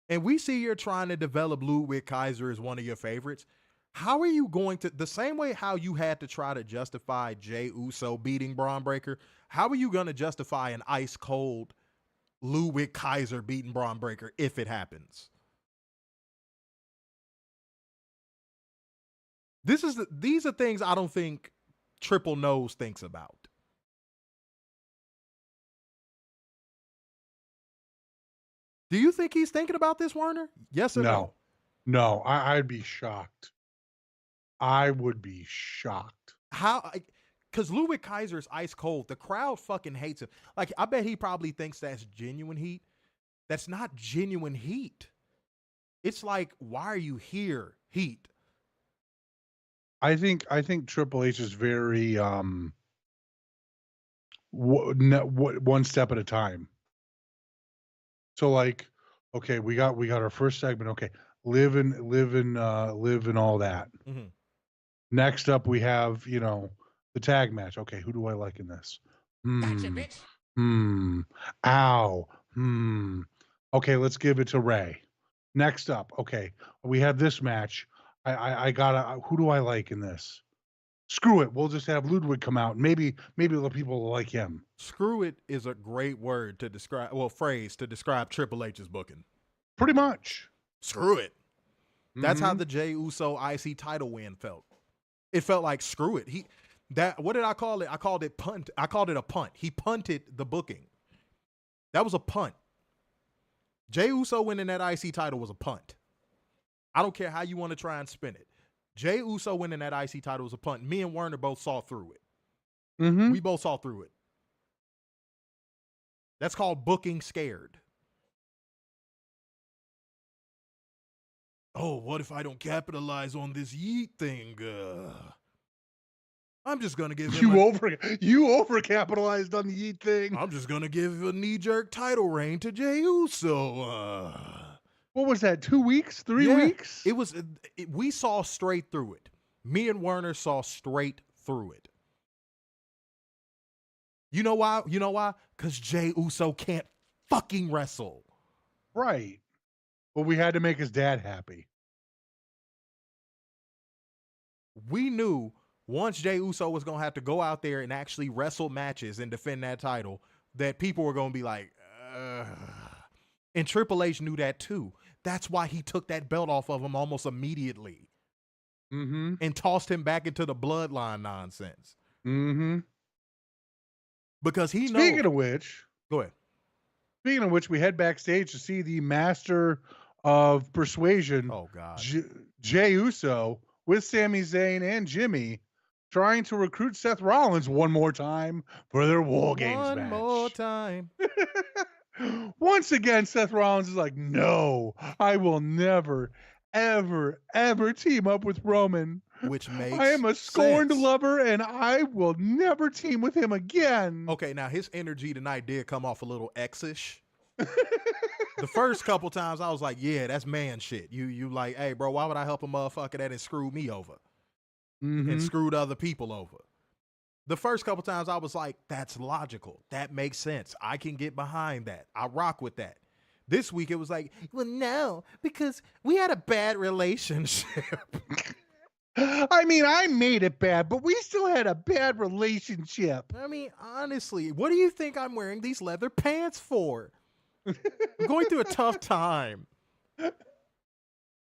And we see you're trying to develop Ludwig Kaiser as one of your favorites. How are you going to, the same way how you had to try to justify Jey Uso beating Braun Breaker, how are you going to justify an ice cold Ludwig Kaiser beating Braun Breaker if it happens? These are things I don't think Triple Nose thinks about. Do you think he's thinking about this, Werner? Yes or no? No, I'd be shocked. I would be shocked. How? Because Ludwig Kaiser's ice cold. The crowd fucking hates him. Like, I bet he probably thinks that's genuine heat. That's not genuine heat. It's like, why are you here, heat? I think Triple H is very one step at a time. So like, okay, we got our first segment. Okay, live and all that. Mm-hmm. Next up, we have the tag match. Okay, who do I like in this? Gotcha, bitch. Ow. Okay, let's give it to Ray. Next up, okay, we have this match. I gotta. Who do I like in this? Screw it. We'll just have Ludwig come out. Maybe the people will like him. Screw it is a great word to describe, phrase to describe Triple H's booking. Pretty much. Screw it. That's how the Jey Uso IC title win felt. It felt like screw it. What did I call it? I called it punt. I called it a punt. He punted the booking. That was a punt. Jey Uso winning that IC title was a punt. I don't care how you want to try and spin it. Jey Uso winning that IC title was a punt. Me and Werner both saw through it. Mm-hmm. We both saw through it. That's called booking scared. Oh, what if I don't capitalize on this yeet thing? I'm just gonna give him you overcapitalized on the yeet thing. I'm just gonna give a knee-jerk title reign to Jey Uso. What was that? 2 weeks? 3 weeks? It was. We saw straight through it. Me and Werner saw straight through it. You know why? Because Jey Uso can't fucking wrestle. Right. Well, we had to make his dad happy. We knew once Jey Uso was going to have to go out there and actually wrestle matches and defend that title, that people were going to be like, and Triple H knew that too. That's why he took that belt off of him almost immediately and tossed him back into the bloodline nonsense. Because he knows. Speaking of which, go ahead. Speaking of which, we head backstage to see the master of persuasion, oh God, Jey Uso, with Sami Zayn and Jimmy, trying to recruit Seth Rollins one more time for their War Games match. One more time. Once again, Seth Rollins is like, no, I will never, ever, ever team up with Roman. Which makes I am a scorned sense. lover, and I will never team with him again. Okay, now his energy tonight did come off a little X-ish. The first couple times I was like, yeah, that's man shit. You like, hey, bro, why would I help a motherfucker that has screwed me over and screwed other people over? The first couple times I was like, that's logical. That makes sense. I can get behind that. I rock with that. This week it was like, well, no, because we had a bad relationship. I mean, I made it bad, but we still had a bad relationship. I mean, honestly, what do you think I'm wearing these leather pants for? I'm going through a tough time.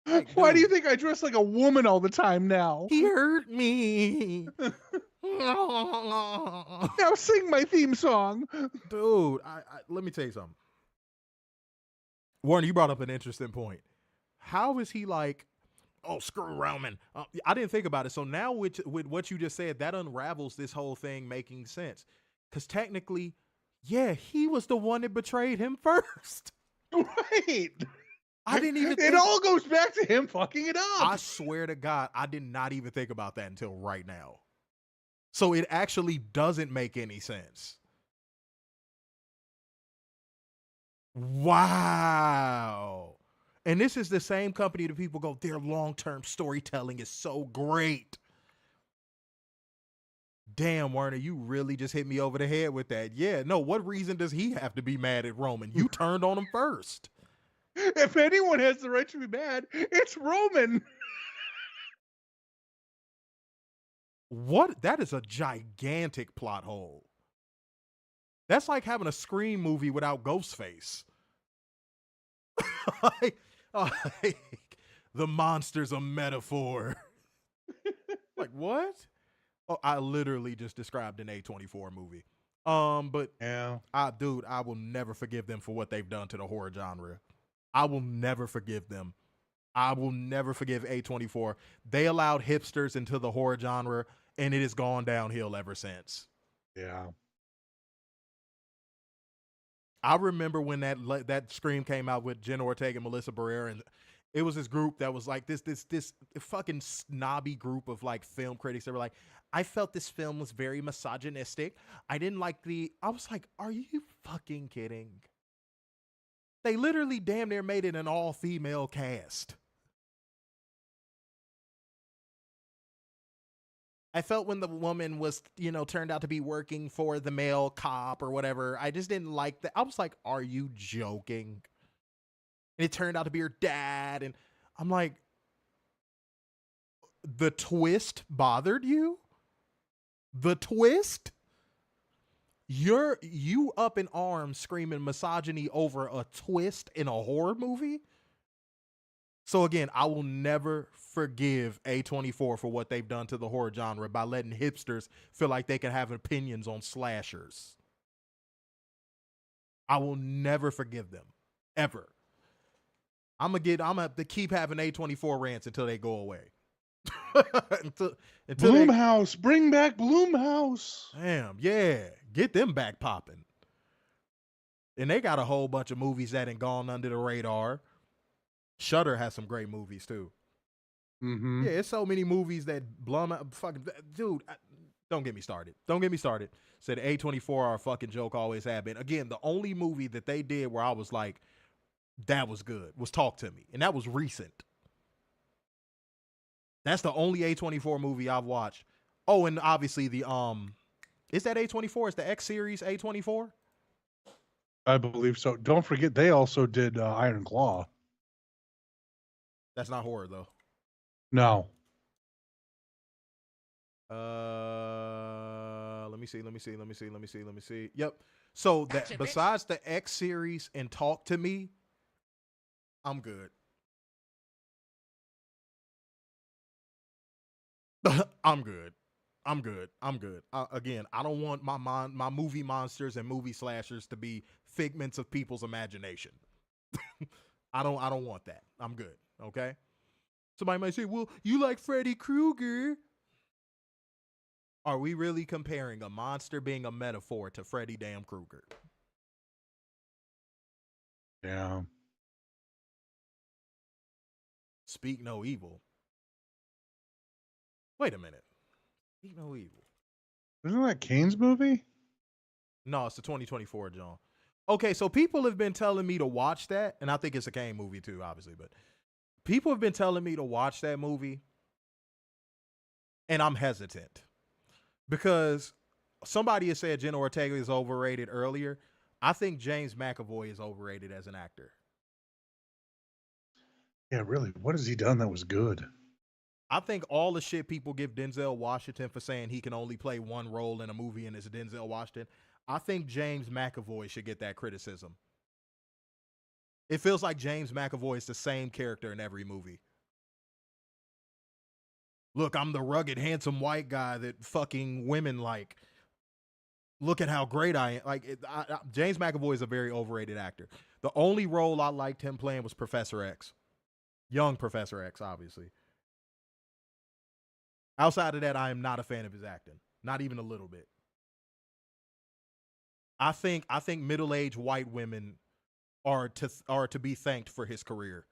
Like, why do you think I dress like a woman all the time now? He hurt me. Now sing my theme song. Dude, let me tell you something. Warren, you brought up an interesting point. How is he like, oh, screw Roman? I didn't think about it. So now with what you just said, that unravels this whole thing making sense. Because technically, yeah, he was the one that betrayed him first. Right. I didn't even It all goes back to him fucking it up. I swear to God, I did not even think about that until right now. So it actually doesn't make any sense. Wow. And this is the same company that people go, their long-term storytelling is so great. Damn, Werner, you really just hit me over the head with that. Yeah, no, what reason does he have to be mad at Roman? You turned on him first. If anyone has the right to be mad, it's Roman. What? That is a gigantic plot hole. That's like having a Scream movie without Ghostface. The monster's a metaphor. Like, what? Oh, I literally just described an A24 movie. But Yeah. dude, I will never forgive them for what they've done to the horror genre. I will never forgive them. I will never forgive A24. They allowed hipsters into the horror genre, and it has gone downhill ever since. Yeah. I remember when that Scream came out with Jenna Ortega and Melissa Barrera, and it was this group that was like this fucking snobby group of like film critics that were like, I felt this film was very misogynistic. I didn't like I was like, are you fucking kidding? They literally damn near made it an all-female cast. I felt when the woman was, turned out to be working for the male cop or whatever, I just didn't like that. I was like, are you joking? And it turned out to be her dad. And I'm like, the twist bothered you? The twist? You up in arms screaming misogyny over a twist in a horror movie? So again, I will never forgive A24 for what they've done to the horror genre by letting hipsters feel like they can have opinions on slashers. I will never forgive them. Ever. I'm gonna have to keep having A24 rants until they go away. until Bloomhouse, bring back Bloomhouse. Damn, yeah. Get them back popping. And they got a whole bunch of movies that ain't gone under the radar. Shudder has some great movies too. Mm-hmm. Yeah, it's so many movies that fucking dude. Don't get me started. Don't get me started. Said A24 are a fucking joke, always have been. Again, the only movie that they did where I was like, that was good, was Talk to Me, and that was recent. That's the only A24 movie I've watched. Oh, and obviously the is that A24? Is the X series A24? I believe so. Don't forget, they also did Iron Claw. That's not horror though. No. Let me see. Yep. So that besides the X series and Talk to Me, I'm good. I'm good. Again, I don't want my movie monsters and movie slashers to be figments of people's imagination. I don't want that. I'm good. Okay. Somebody might say, well, you like Freddy Krueger. Are we really comparing a monster being a metaphor to Freddy damn Krueger? Yeah. Speak no evil. Wait a minute. Speak no evil. Isn't that Kane's movie? No, it's the 2024, John. Okay, so people have been telling me to watch that, and I think it's a Kane movie too, obviously, but people have been telling me to watch that movie, and I'm hesitant. Because somebody has said Jenna Ortega is overrated earlier. I think James McAvoy is overrated as an actor. Yeah, really. What has he done that was good? I think all the shit people give Denzel Washington for saying he can only play one role in a movie and it's Denzel Washington, I think James McAvoy should get that criticism. It feels like James McAvoy is the same character in every movie. Look, I'm the rugged, handsome white guy that fucking women like. Look at how great I am. Like James McAvoy is a very overrated actor. The only role I liked him playing was Professor X. Young Professor X, obviously. Outside of that, I am not a fan of his acting. Not even a little bit. I think middle-aged white women are to be thanked for his career.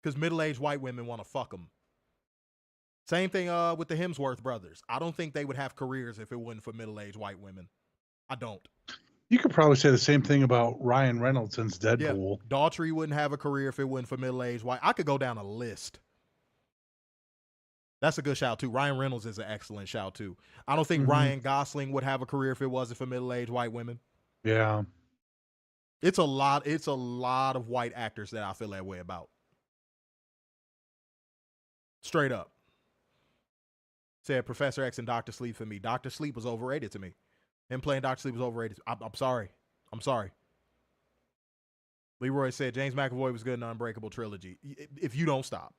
Because middle-aged white women want to fuck him. Same thing with the Hemsworth brothers. I don't think they would have careers if it wasn't for middle-aged white women. I don't. You could probably say the same thing about Ryan Reynolds since Deadpool. Yeah, Daughtry wouldn't have a career if it wasn't for middle-aged white. I could go down a list. That's a good shout, too. Ryan Reynolds is an excellent shout, too. I don't think Ryan Gosling would have a career if it wasn't for middle-aged white women. Yeah. It's a lot of white actors that I feel that way about. Straight up. Said Professor X and Dr. Sleep for me. Dr. Sleep was overrated to me. Him playing Dr. Sleep was overrated. I'm sorry. I'm sorry. Leroy said James McAvoy was good in the Unbreakable trilogy. If you don't stop.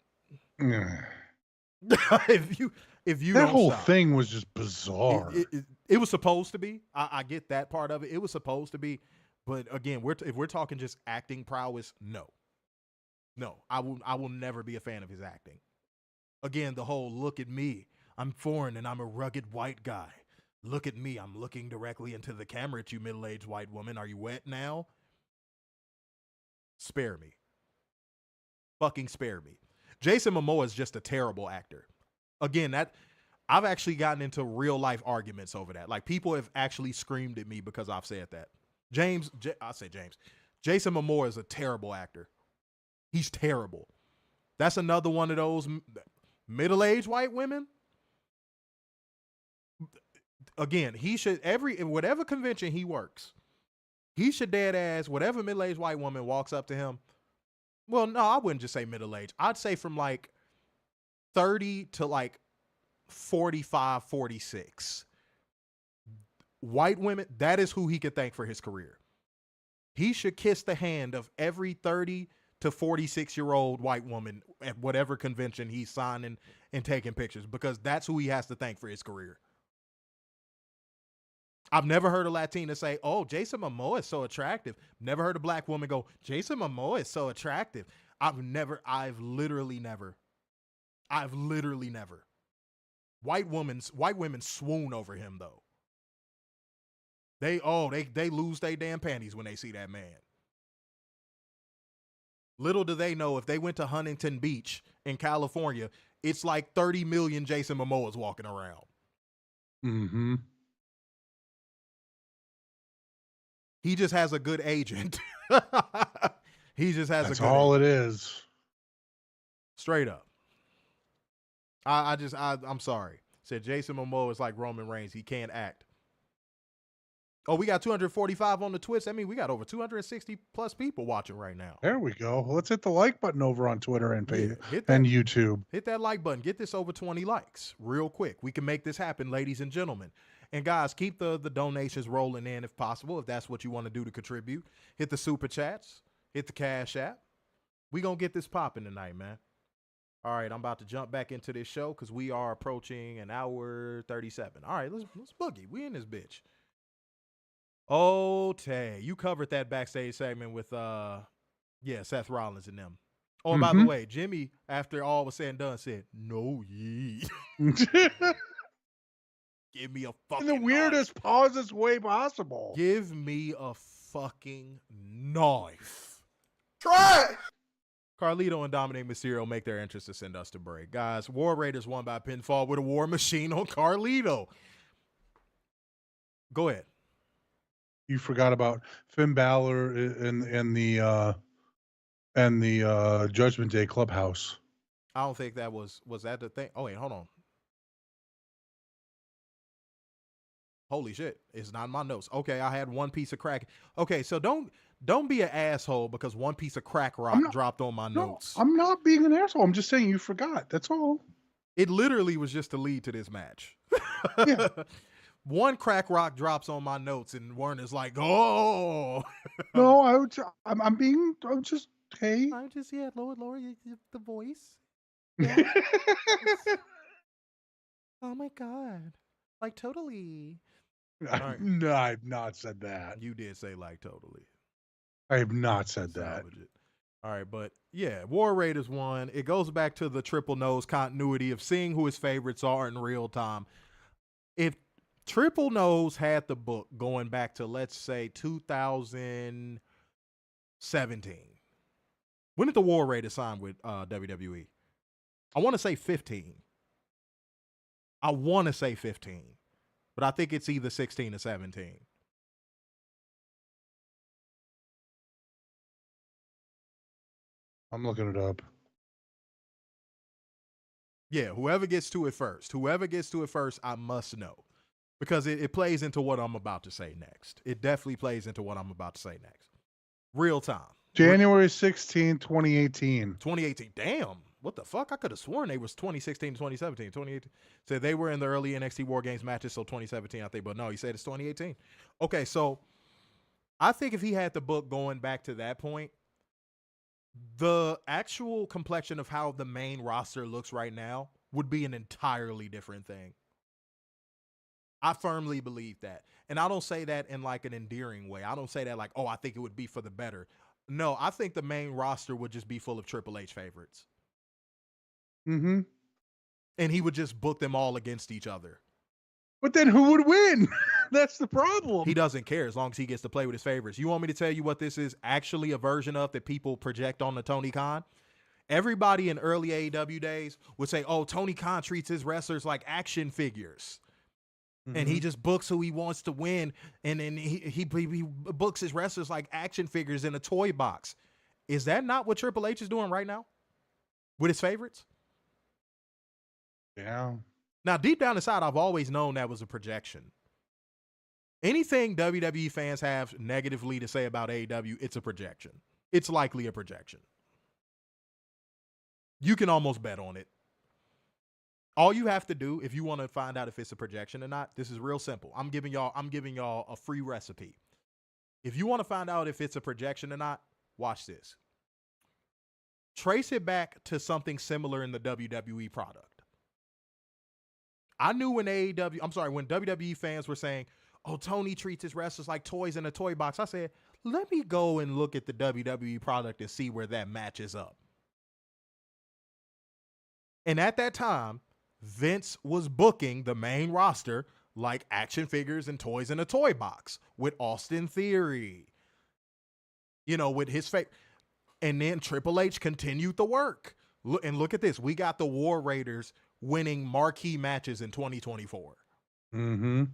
if you that don't whole stop. thing was just bizarre. It was supposed to be. I get that part of it. It was supposed to be. But again, if we're talking just acting prowess, no. I will never be a fan of his acting. Again, the whole look at me. I'm foreign and I'm a rugged white guy. Look at me. I'm looking directly into the camera at you, middle-aged white woman. Are you wet now? Spare me. Fucking spare me. Jason Momoa is just a terrible actor. Again, I've actually gotten into real life arguments over that. Like, people have actually screamed at me because I've said that. Jason Momoa is a terrible actor. He's terrible. That's another one of those middle-aged white women. Again, he should in whatever convention he works, he should dead ass whatever middle-aged white woman walks up to him. Well, no, I wouldn't just say middle-aged. I'd say from like 30 to like 45, 46. White women, that is who he could thank for his career. He should kiss the hand of every 30 to 46-year-old white woman at whatever convention he's signing and taking pictures, because that's who he has to thank for his career. I've never heard a Latina say, oh, Jason Momoa is so attractive. Never heard a black woman go, Jason Momoa is so attractive. I've literally never. White women swoon over him, though. They lose their damn panties when they see that man. Little do they know, if they went to Huntington Beach in California, it's like 30 million Jason Momoas walking around. Mm-hmm. He just has a good agent. He just has That's a good all agent. it is. Straight up. I'm sorry. Said Jason Momoa is like Roman Reigns. He can't act. Oh, we got 245 on the Twitch. I mean, we got over 260 plus people watching right now. There we go. Let's hit the like button over on Twitter and and YouTube. Hit that like button. Get this over 20 likes real quick. We can make this happen, ladies and gentlemen. And guys, keep the donations rolling in if possible, if that's what you want to do to contribute. Hit the super chats. Hit the Cash App. We going to get this popping tonight, man. All right, I'm about to jump back into this show because we are approaching an hour 37. All right, let's boogie. We in this bitch. Oh, Tay, you covered that backstage segment with Seth Rollins and them. Oh, and by the way, Jimmy, after all was said and done, said, "No, ye." Give me a fucking In the weirdest pauses way possible. Give me a fucking knife. Try it. Carlito and Dominik Mysterio make their entrance to send us to break. Guys, War Raiders won by pinfall with a War Machine on Carlito. Go ahead. You forgot about Finn Balor in the Judgment Day clubhouse. I don't think that was that the thing. Oh wait, hold on. Holy shit, it's not in my notes. Okay, I had one piece of crack. Okay, so don't be an asshole because one piece of crack rock dropped on my notes. I'm not being an asshole. I'm just saying you forgot. That's all. It literally was just to lead to this match. Yeah. One crack rock drops on my notes, and Werner's like, "Oh." No, I'm just hey. I'm just lower the voice. Yeah. Oh my god, like totally. Right. No, I've not said that. You did say like totally. I have not said that. All right, but yeah, War Raiders won. It goes back to the Triple Nose continuity of seeing who his favorites are in real time. If Triple Nose had the book going back to, let's say, 2017, when did the War Raiders sign with WWE? I want to say 15. But I think it's either 16 or 17. I'm looking it up. Yeah, whoever gets to it first, I must know. Because it plays into what I'm about to say next. It definitely plays into what I'm about to say next. Real time. January 16, 2018. 2018. Damn. What the fuck? I could have sworn they was 2016 to 2017. 2018. So they were in the early NXT War Games matches, so 2017, I think. But no, he said it's 2018. Okay, so I think if he had the book going back to that point, the actual complexion of how the main roster looks right now would be an entirely different thing. I firmly believe that. And I don't say that in like an endearing way. I don't say that like, oh, I think it would be for the better. No, I think the main roster would just be full of Triple H favorites. Mm-hmm. And he would just book them all against each other. But then who would win? That's the problem. He doesn't care as long as he gets to play with his favorites. You want me to tell you what this is actually a version of that people project on the Tony Khan? Everybody in early AEW days would say, oh, Tony Khan treats his wrestlers like action figures. Mm-hmm. And he just books who he wants to win. And then he books his wrestlers like action figures in a toy box. Is that not what Triple H is doing right now with his favorites? Yeah. Now, deep down inside, I've always known that was a projection. Anything WWE fans have negatively to say about AEW, it's a projection. It's likely a projection. You can almost bet on it. All you have to do, if you want to find out if it's a projection or not, this is real simple. I'm giving y'all a free recipe. If you want to find out if it's a projection or not, watch this. Trace it back to something similar in the WWE product. I knew when WWE fans were saying, oh, Tony treats his wrestlers like toys in a toy box. I said, let me go and look at the WWE product and see where that matches up. And at that time, Vince was booking the main roster like action figures and toys in a toy box with Austin Theory, with his face. And then Triple H continued the work. Look at this. We got the War Raiders winning marquee matches in 2024. Mm-hmm.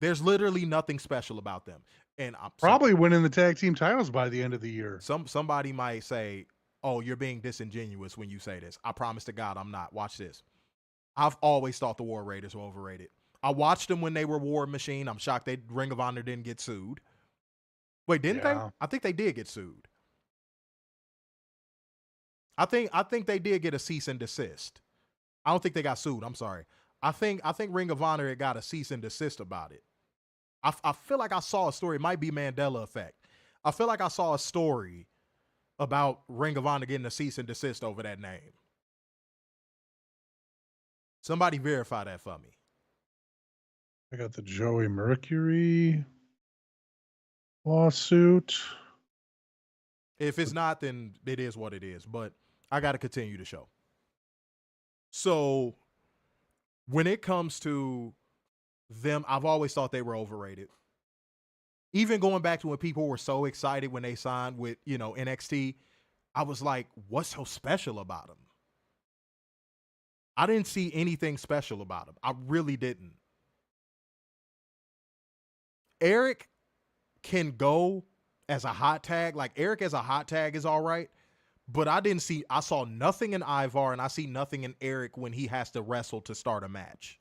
There's literally nothing special about them. And I'm probably winning the tag team titles by the end of the year. Somebody might say, oh, you're being disingenuous when you say this. I promise to God I'm not. Watch this. I've always thought the War Raiders were overrated. I watched them when they were War Machine. I'm shocked Ring of Honor didn't get sued. Wait, didn't they? I think they did get sued. I think they did get a cease and desist. I don't think they got sued. I'm sorry. I think Ring of Honor had got a cease and desist about it. I feel like I saw a story. It might be Mandela effect. I feel like I saw a story about Ring of Honor getting a cease and desist over that name. Somebody verify that for me. I got the Joey Mercury lawsuit. If it's not, then it is what it is. But I got to continue the show. So when it comes to them, I've always thought they were overrated. Even going back to when people were so excited when they signed with, NXT, I was like, what's so special about them? I didn't see anything special about them. I really didn't. Erik can go as a hot tag. Like, Erik as a hot tag is all right. But I saw nothing in Ivar and I see nothing in Erik when he has to wrestle to start a match.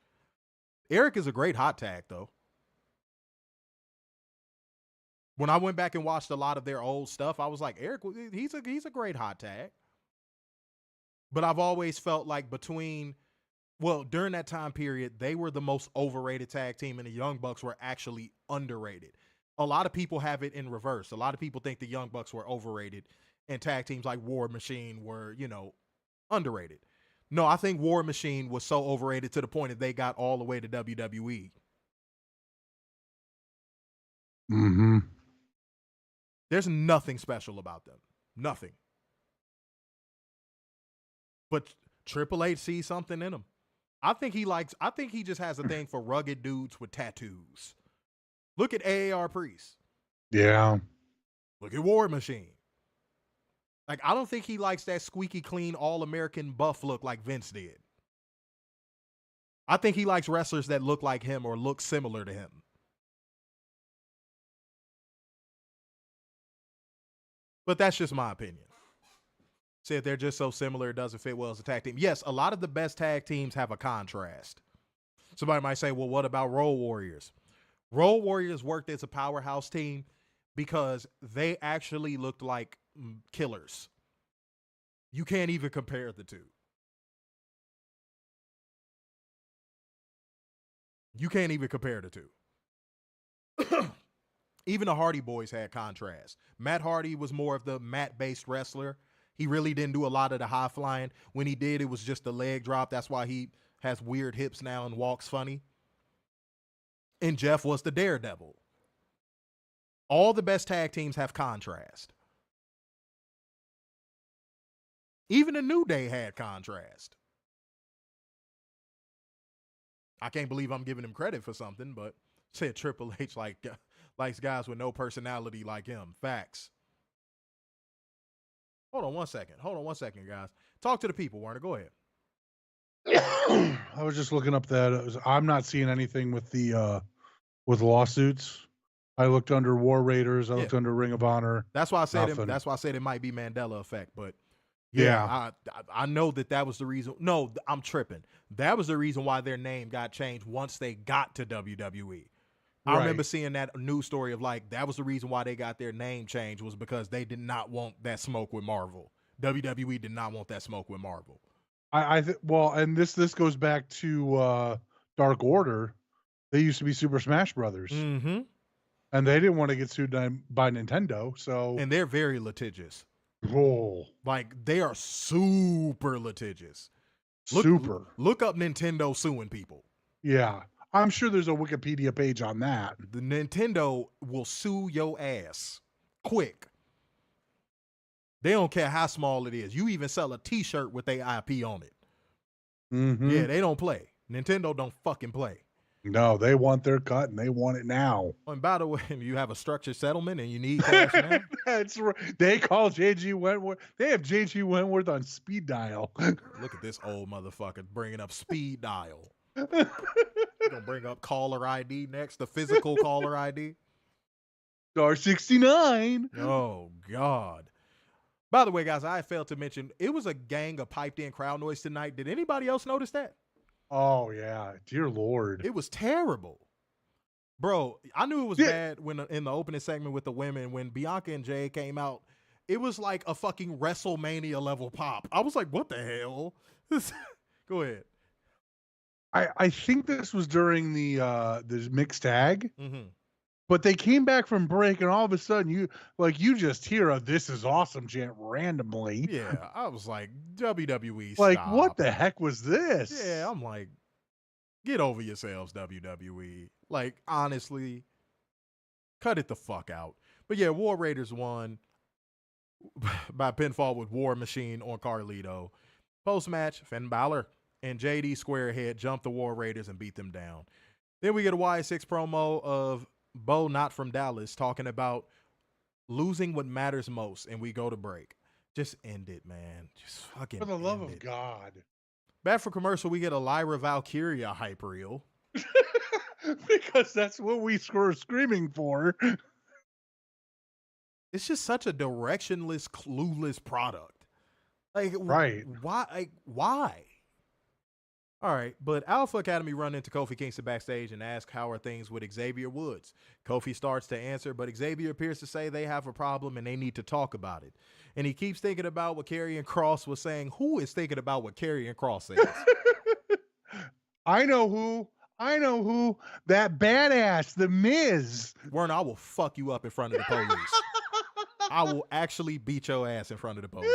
Erik is a great hot tag, though. When I went back and watched a lot of their old stuff, I was like, Erik, he's a great hot tag. But I've always felt like during that time period, they were the most overrated tag team and the Young Bucks were actually underrated. A lot of people have it in reverse. A lot of people think the Young Bucks were overrated and tag teams like War Machine were, underrated. No, I think War Machine was so overrated to the point that they got all the way to WWE. Mm-hmm. There's nothing special about them. Nothing. But Triple H sees something in them. I think he just has a thing for rugged dudes with tattoos. Look at AAR Priest. Yeah. Look at War Machine. Like, I don't think he likes that squeaky clean all-American buff look like Vince did. I think he likes wrestlers that look like him or look similar to him. But that's just my opinion. Said they're just so similar, it doesn't fit well as a tag team. Yes, a lot of the best tag teams have a contrast. Somebody might say, well, what about Road Warriors? Road Warriors worked as a powerhouse team because they actually looked like killers. You can't even compare the two. You can't even compare the two. Even the Hardy Boys had contrast. Matt Hardy was more of the mat-based wrestler. He really didn't do a lot of the high flying. When he did, it was just a leg drop. That's why he has weird hips now and walks funny. and Jeff was the daredevil. All the best tag teams have contrast. Even the New Day had contrast. I can't believe I'm giving him credit for something, but said Triple H likes guys with no personality like him. Facts. Hold on one second, guys. Talk to the people, Werner. Go ahead. I was just looking up that I'm not seeing anything with the with lawsuits. I looked under War Raiders. I looked under Ring of Honor. That's why I said it might be Mandela effect. But I know that was the reason. No, I'm tripping. That was the reason why their name got changed once they got to WWE. I remember seeing that news story of that was the reason why they got their name changed, was because they did not want that smoke with Marvel. WWE did not want that smoke with Marvel. And this goes back to Dark Order. They used to be Super Smash Brothers. Mm-hmm. And they didn't want to get sued by Nintendo, and they're very litigious. Oh, they are super litigious. Look up Nintendo suing people. Yeah, I'm sure there's a Wikipedia page on that. The Nintendo will sue your ass quick. They don't care how small it is. You even sell a T-shirt with their IP on it. Mm-hmm. Yeah, they don't play. Nintendo don't fucking play. No, they want their cut, and they want it now. And by the way, you have a structured settlement and you need cash now? That's right. They call J.G. Wentworth. They have J.G. Wentworth on speed dial. Look at this old motherfucker bringing up speed dial. You're going to bring up caller ID next, the physical caller ID? Star 69. Oh, God. By the way, guys, I failed to mention, it was a gang of piped-in crowd noise tonight. Did anybody else notice that? Oh, yeah. Dear Lord. It was terrible. Bro, I knew it was bad when in the opening segment with the women, when Bianca and Jay came out, it was like a fucking WrestleMania level pop. I was like, what the hell? Go ahead. I think this was during the mixed tag. Mm-hmm. But they came back from break, and all of a sudden, you just hear a "This is awesome" chant randomly. Yeah, I was like, WWE, like, stop. What the heck was this? Yeah, I'm like, get over yourselves, WWE. Like, honestly, cut it the fuck out. But yeah, War Raiders won by pinfall with War Machine on Carlito. Post-match, Finn Balor and JD Squarehead jumped the War Raiders and beat them down. Then we get a Y6 promo of Bo Not From Dallas talking about losing what matters most, and we go to break. Just end it, man. Just fucking For the love of it. God. Back for commercial, we get a Lyra Valkyria hype reel. Because that's what we were screaming for. It's just such a directionless, clueless product. Like, right. Why? Like, why? All right, but Alpha Academy run into Kofi Kingston backstage and ask how are things with Xavier Woods. Kofi starts to answer, but Xavier appears to say they have a problem and they need to talk about it. And he keeps thinking about what Karrion Kross was saying. Who is thinking about what Karrion Kross says? I know who. That badass, The Miz. Werner, I will fuck you up in front of the police. I will actually beat your ass in front of the police.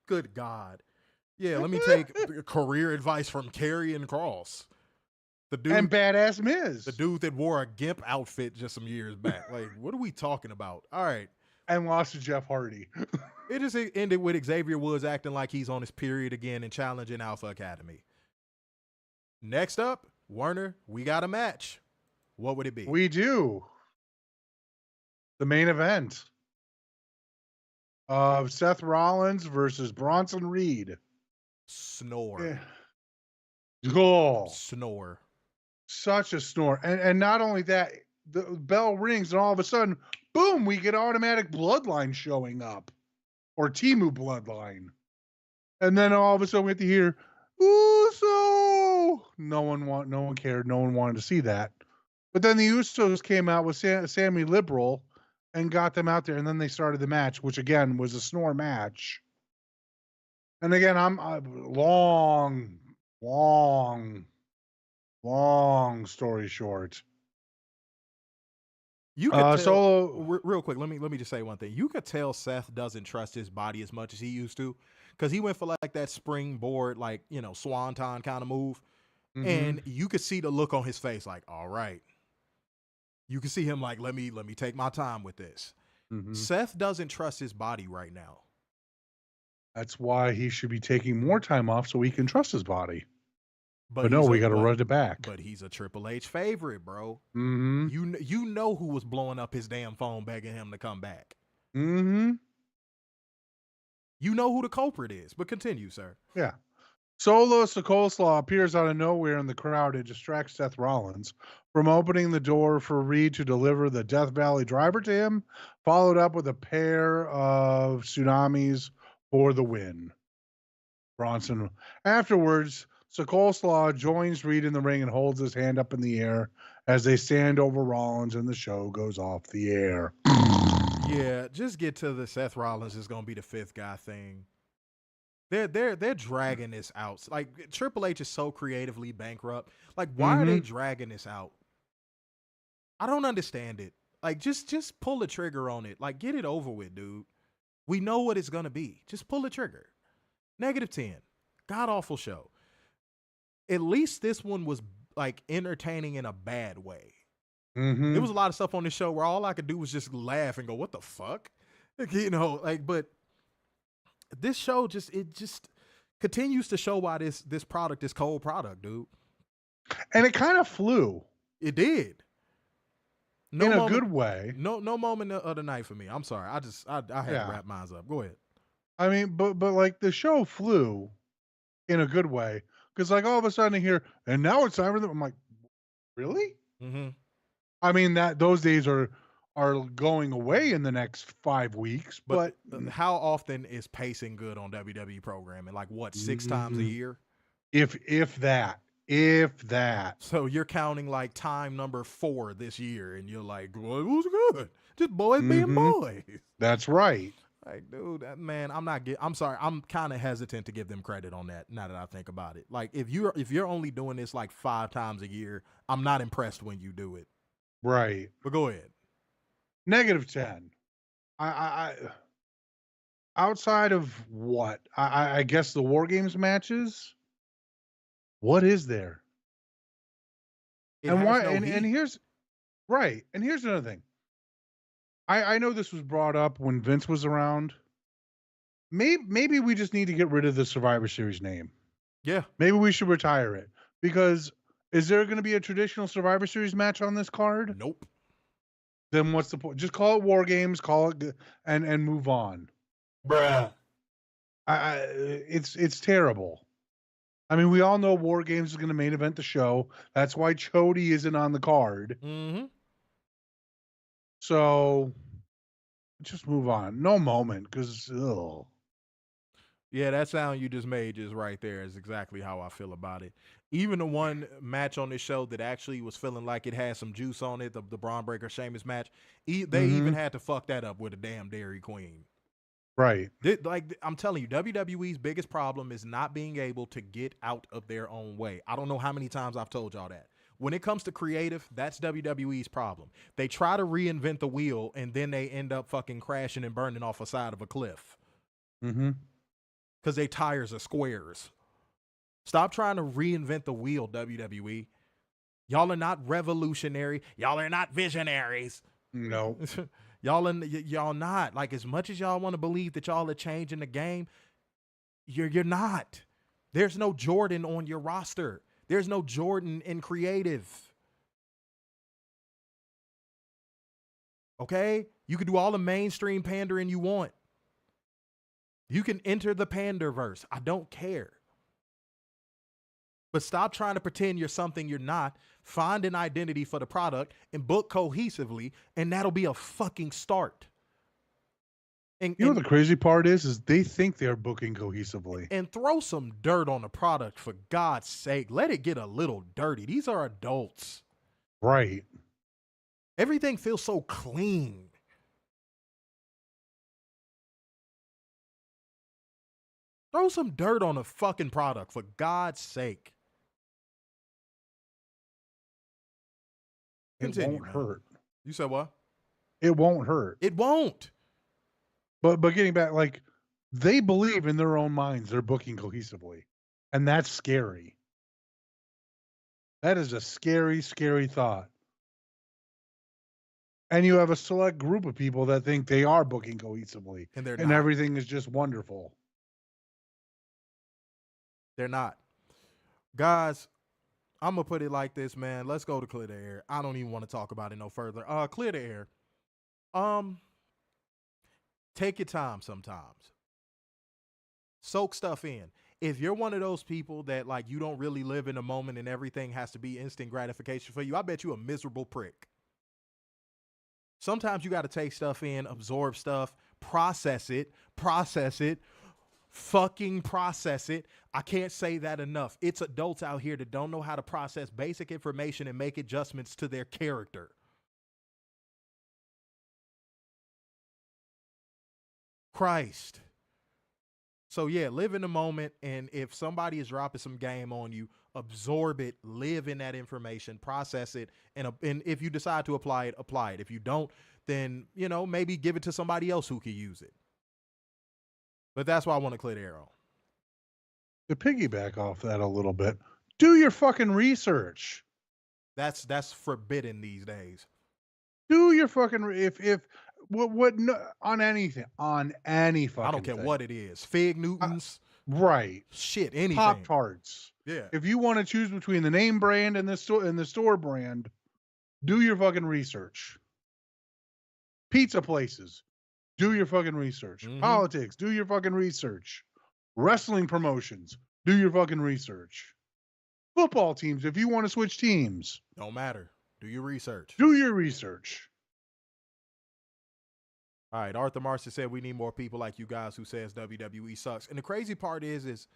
Good God. Yeah, let me take career advice from Karrion Kross. The dude and badass Miz. The dude that wore a gimp outfit just some years back. Like, what are we talking about? All right. And lost to Jeff Hardy. It just ended with Xavier Woods acting like he's on his period again and challenging Alpha Academy. Next up, Werner, we got a match. What would it be? We do. The main event of Seth Rollins versus Bronson Reed. Snore. Yeah. Oh. Snore. Such a snore. And not only that, the bell rings and all of a sudden, boom, we get automatic bloodline showing up. Or Temu bloodline. And then all of a sudden we have to hear, Uso. No one cared. No one wanted to see that. But then the Usos came out with Sammy Liberal and got them out there. And then they started the match, which again was a snore match. And again, I'm long story short. You could tell, real quick, let me just say one thing. You could tell Seth doesn't trust his body as much as he used to, because he went for like that springboard, like, swanton kind of move. And you could see the look on his face, like, all right. You can see him like, let me take my time with this. Seth doesn't trust his body right now. That's why he should be taking more time off so he can trust his body. But no, he's we got to run it back. But he's a Triple H favorite, bro. Mm-hmm. You know who was blowing up his damn phone begging him to come back. Mm-hmm. You know who the culprit is, but continue, sir. Yeah. Solo Sikoslaw appears out of nowhere in the crowd and distracts Seth Rollins from opening the door for Reed to deliver the Death Valley driver to him, followed up with a pair of tsunamis for the win. Bronson. Afterwards, Sikoslaw joins Reed in the ring and holds his hand up in the air as they stand over Rollins and the show goes off the air. Yeah, just get to the Seth Rollins is going to be the fifth guy thing. They're dragging this out. Like, Triple H is so creatively bankrupt. Like, why are they dragging this out? I don't understand it. Like, just pull the trigger on it. Like, get it over with, dude. We know what it's going to be. Just pull the trigger. -10. God-awful show. At least this one was, like, entertaining in a bad way. There was a lot of stuff on this show where all I could do was just laugh and go, what the fuck? You know, like, but this show just continues to show why this product is cold product, dude. And it kind of flew. It did. No in a moment, good way. No moment of the night for me. I'm sorry. I had to wrap mine up. Go ahead. I mean, but like the show flew in a good way. Because like all of a sudden I hear, and now it's time for them. I'm like, really? I mean, those days are going away in the next 5 weeks. But how often is pacing good on WWE programming? Like what, 6 times a year? If that. So you're counting like time number 4 this year, and you're like, well, it was good. Just boys being boys. That's right. Like, dude, man, I'm sorry. I'm kind of hesitant to give them credit on that now that I think about it. Like, if you're only doing this like 5 times a year, I'm not impressed when you do it. Right. But go ahead. -10. I outside of what? I guess the War Games matches. What is there? And why? And here's right. And here's another thing. I know this was brought up when Vince was around. Maybe we just need to get rid of the Survivor Series name. Yeah. Maybe we should retire it. Because is there going to be a traditional Survivor Series match on this card? Nope. Then what's the point? Just call it War Games, call it and move on. Bruh. It's terrible. I mean, we all know War Games is going to main event the show. That's why Chody isn't on the card. So just move on. No moment, because yeah, that sound you just made just right there is exactly how I feel about it. Even the one match on this show that actually was feeling like it had some juice on it, the Braun Breaker Sheamus match, they even had to fuck that up with a damn Dairy Queen. Right. Like, I'm telling you, WWE's biggest problem is not being able to get out of their own way. I don't know how many times I've told y'all that. When it comes to creative, that's WWE's problem. They try to reinvent the wheel, and then they end up fucking crashing and burning off a side of a cliff. Because their tires are squares. Stop trying to reinvent the wheel, WWE. Y'all are not revolutionary. Y'all are not visionaries. No. Y'all not. Like, as much as y'all want to believe that y'all are changing the game, you're not. There's no Jordan on your roster. There's no Jordan in creative. Okay? You can do all the mainstream pandering you want. You can enter the panderverse. I don't care. But stop trying to pretend you're something you're not. Find an identity for the product and book cohesively, and that'll be a fucking start. And, you know what the crazy part is they think they're booking cohesively. And throw some dirt on the product, for God's sake. Let it get a little dirty. These are adults. Right. Everything feels so clean. Throw some dirt on the fucking product, for God's sake. Continue, it won't hurt. You said what? It won't hurt. It won't. But getting back, like, they believe in their own minds they're booking cohesively. And that's scary. That is a scary, scary thought. And you have a select group of people that think they are booking cohesively. And they're and not. everything is just wonderful. They're not. Guys, I'm going to put it like this, man. Let's go to clear the air. I don't even want to talk about it no further. Clear the air. Take your time sometimes. Soak stuff in. If you're one of those people that like you don't really live in the moment and everything has to be instant gratification for you, I bet you a miserable prick. Sometimes you got to take stuff in, absorb stuff, process it, fucking process it. I can't say that enough. It's adults out here that don't know how to process basic information and make adjustments to their character. Christ. So yeah, live in the moment, and if somebody is dropping some game on you, absorb it, live in that information, process it, and if you decide to apply it, apply it. If you don't, then, you know, maybe give it to somebody else who can use it. But that's why I want to clear the air on. To piggyback off that a little bit, do your fucking research. That's forbidden these days. Do your fucking what no, on anything, on any fucking I don't care thing. what it is. Fig Newtons, right? shit, anything. Pop-Tarts. Yeah. If you want to choose between the name brand and the store brand, do your fucking research. Pizza places, do your fucking research. Mhm. Politics, do your fucking research. Wrestling promotions, do your fucking research. Football teams, if you want to switch teams, Don't matter. Do your research. do your research. All right, Arthur Marcy said we need more people like you guys who says WWE sucks. And the crazy part is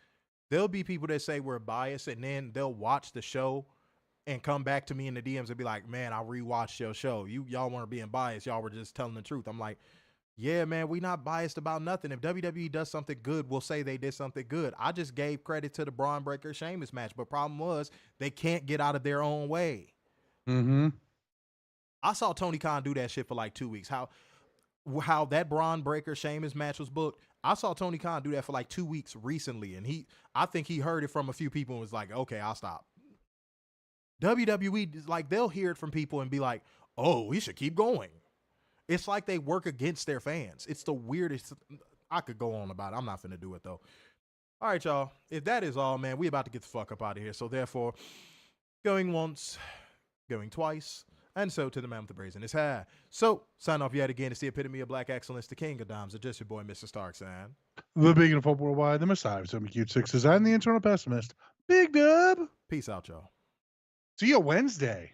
there'll be people that say we're biased, and then they'll watch the show and come back to me in the DMs and be like, man, I rewatched your show. Y'all weren't being biased. Y'all were just telling the truth. I'm like, yeah, man, we not biased about nothing. If WWE does something good, we'll say they did something good. I just gave credit to the Braun Breaker Sheamus match, but problem was they can't get out of their own way. Mm-hmm. I saw Tony Khan do that shit for like 2 weeks. How that Braun Breaker Sheamus match was booked, I saw Tony Khan do that for like 2 weeks recently, and I think he heard it from a few people and was like, okay, I'll stop. WWE, like, they'll hear it from people and be like, oh, we should keep going. It's like they work against their fans. It's the weirdest. I could go on about it. I'm not finna do it, though. All right, y'all. If that is all, man, we about to get the fuck up out of here. So, therefore, going once, going twice, and so to the man with the brazen his hair. So, sign off yet again. It's the epitome of black excellence, the king of dimes, just your boy, Mr. Starks, and The big and football worldwide, the Messiah, some cute sixes, and the internal pessimist, Big Dub. peace out, y'all. See you Wednesday.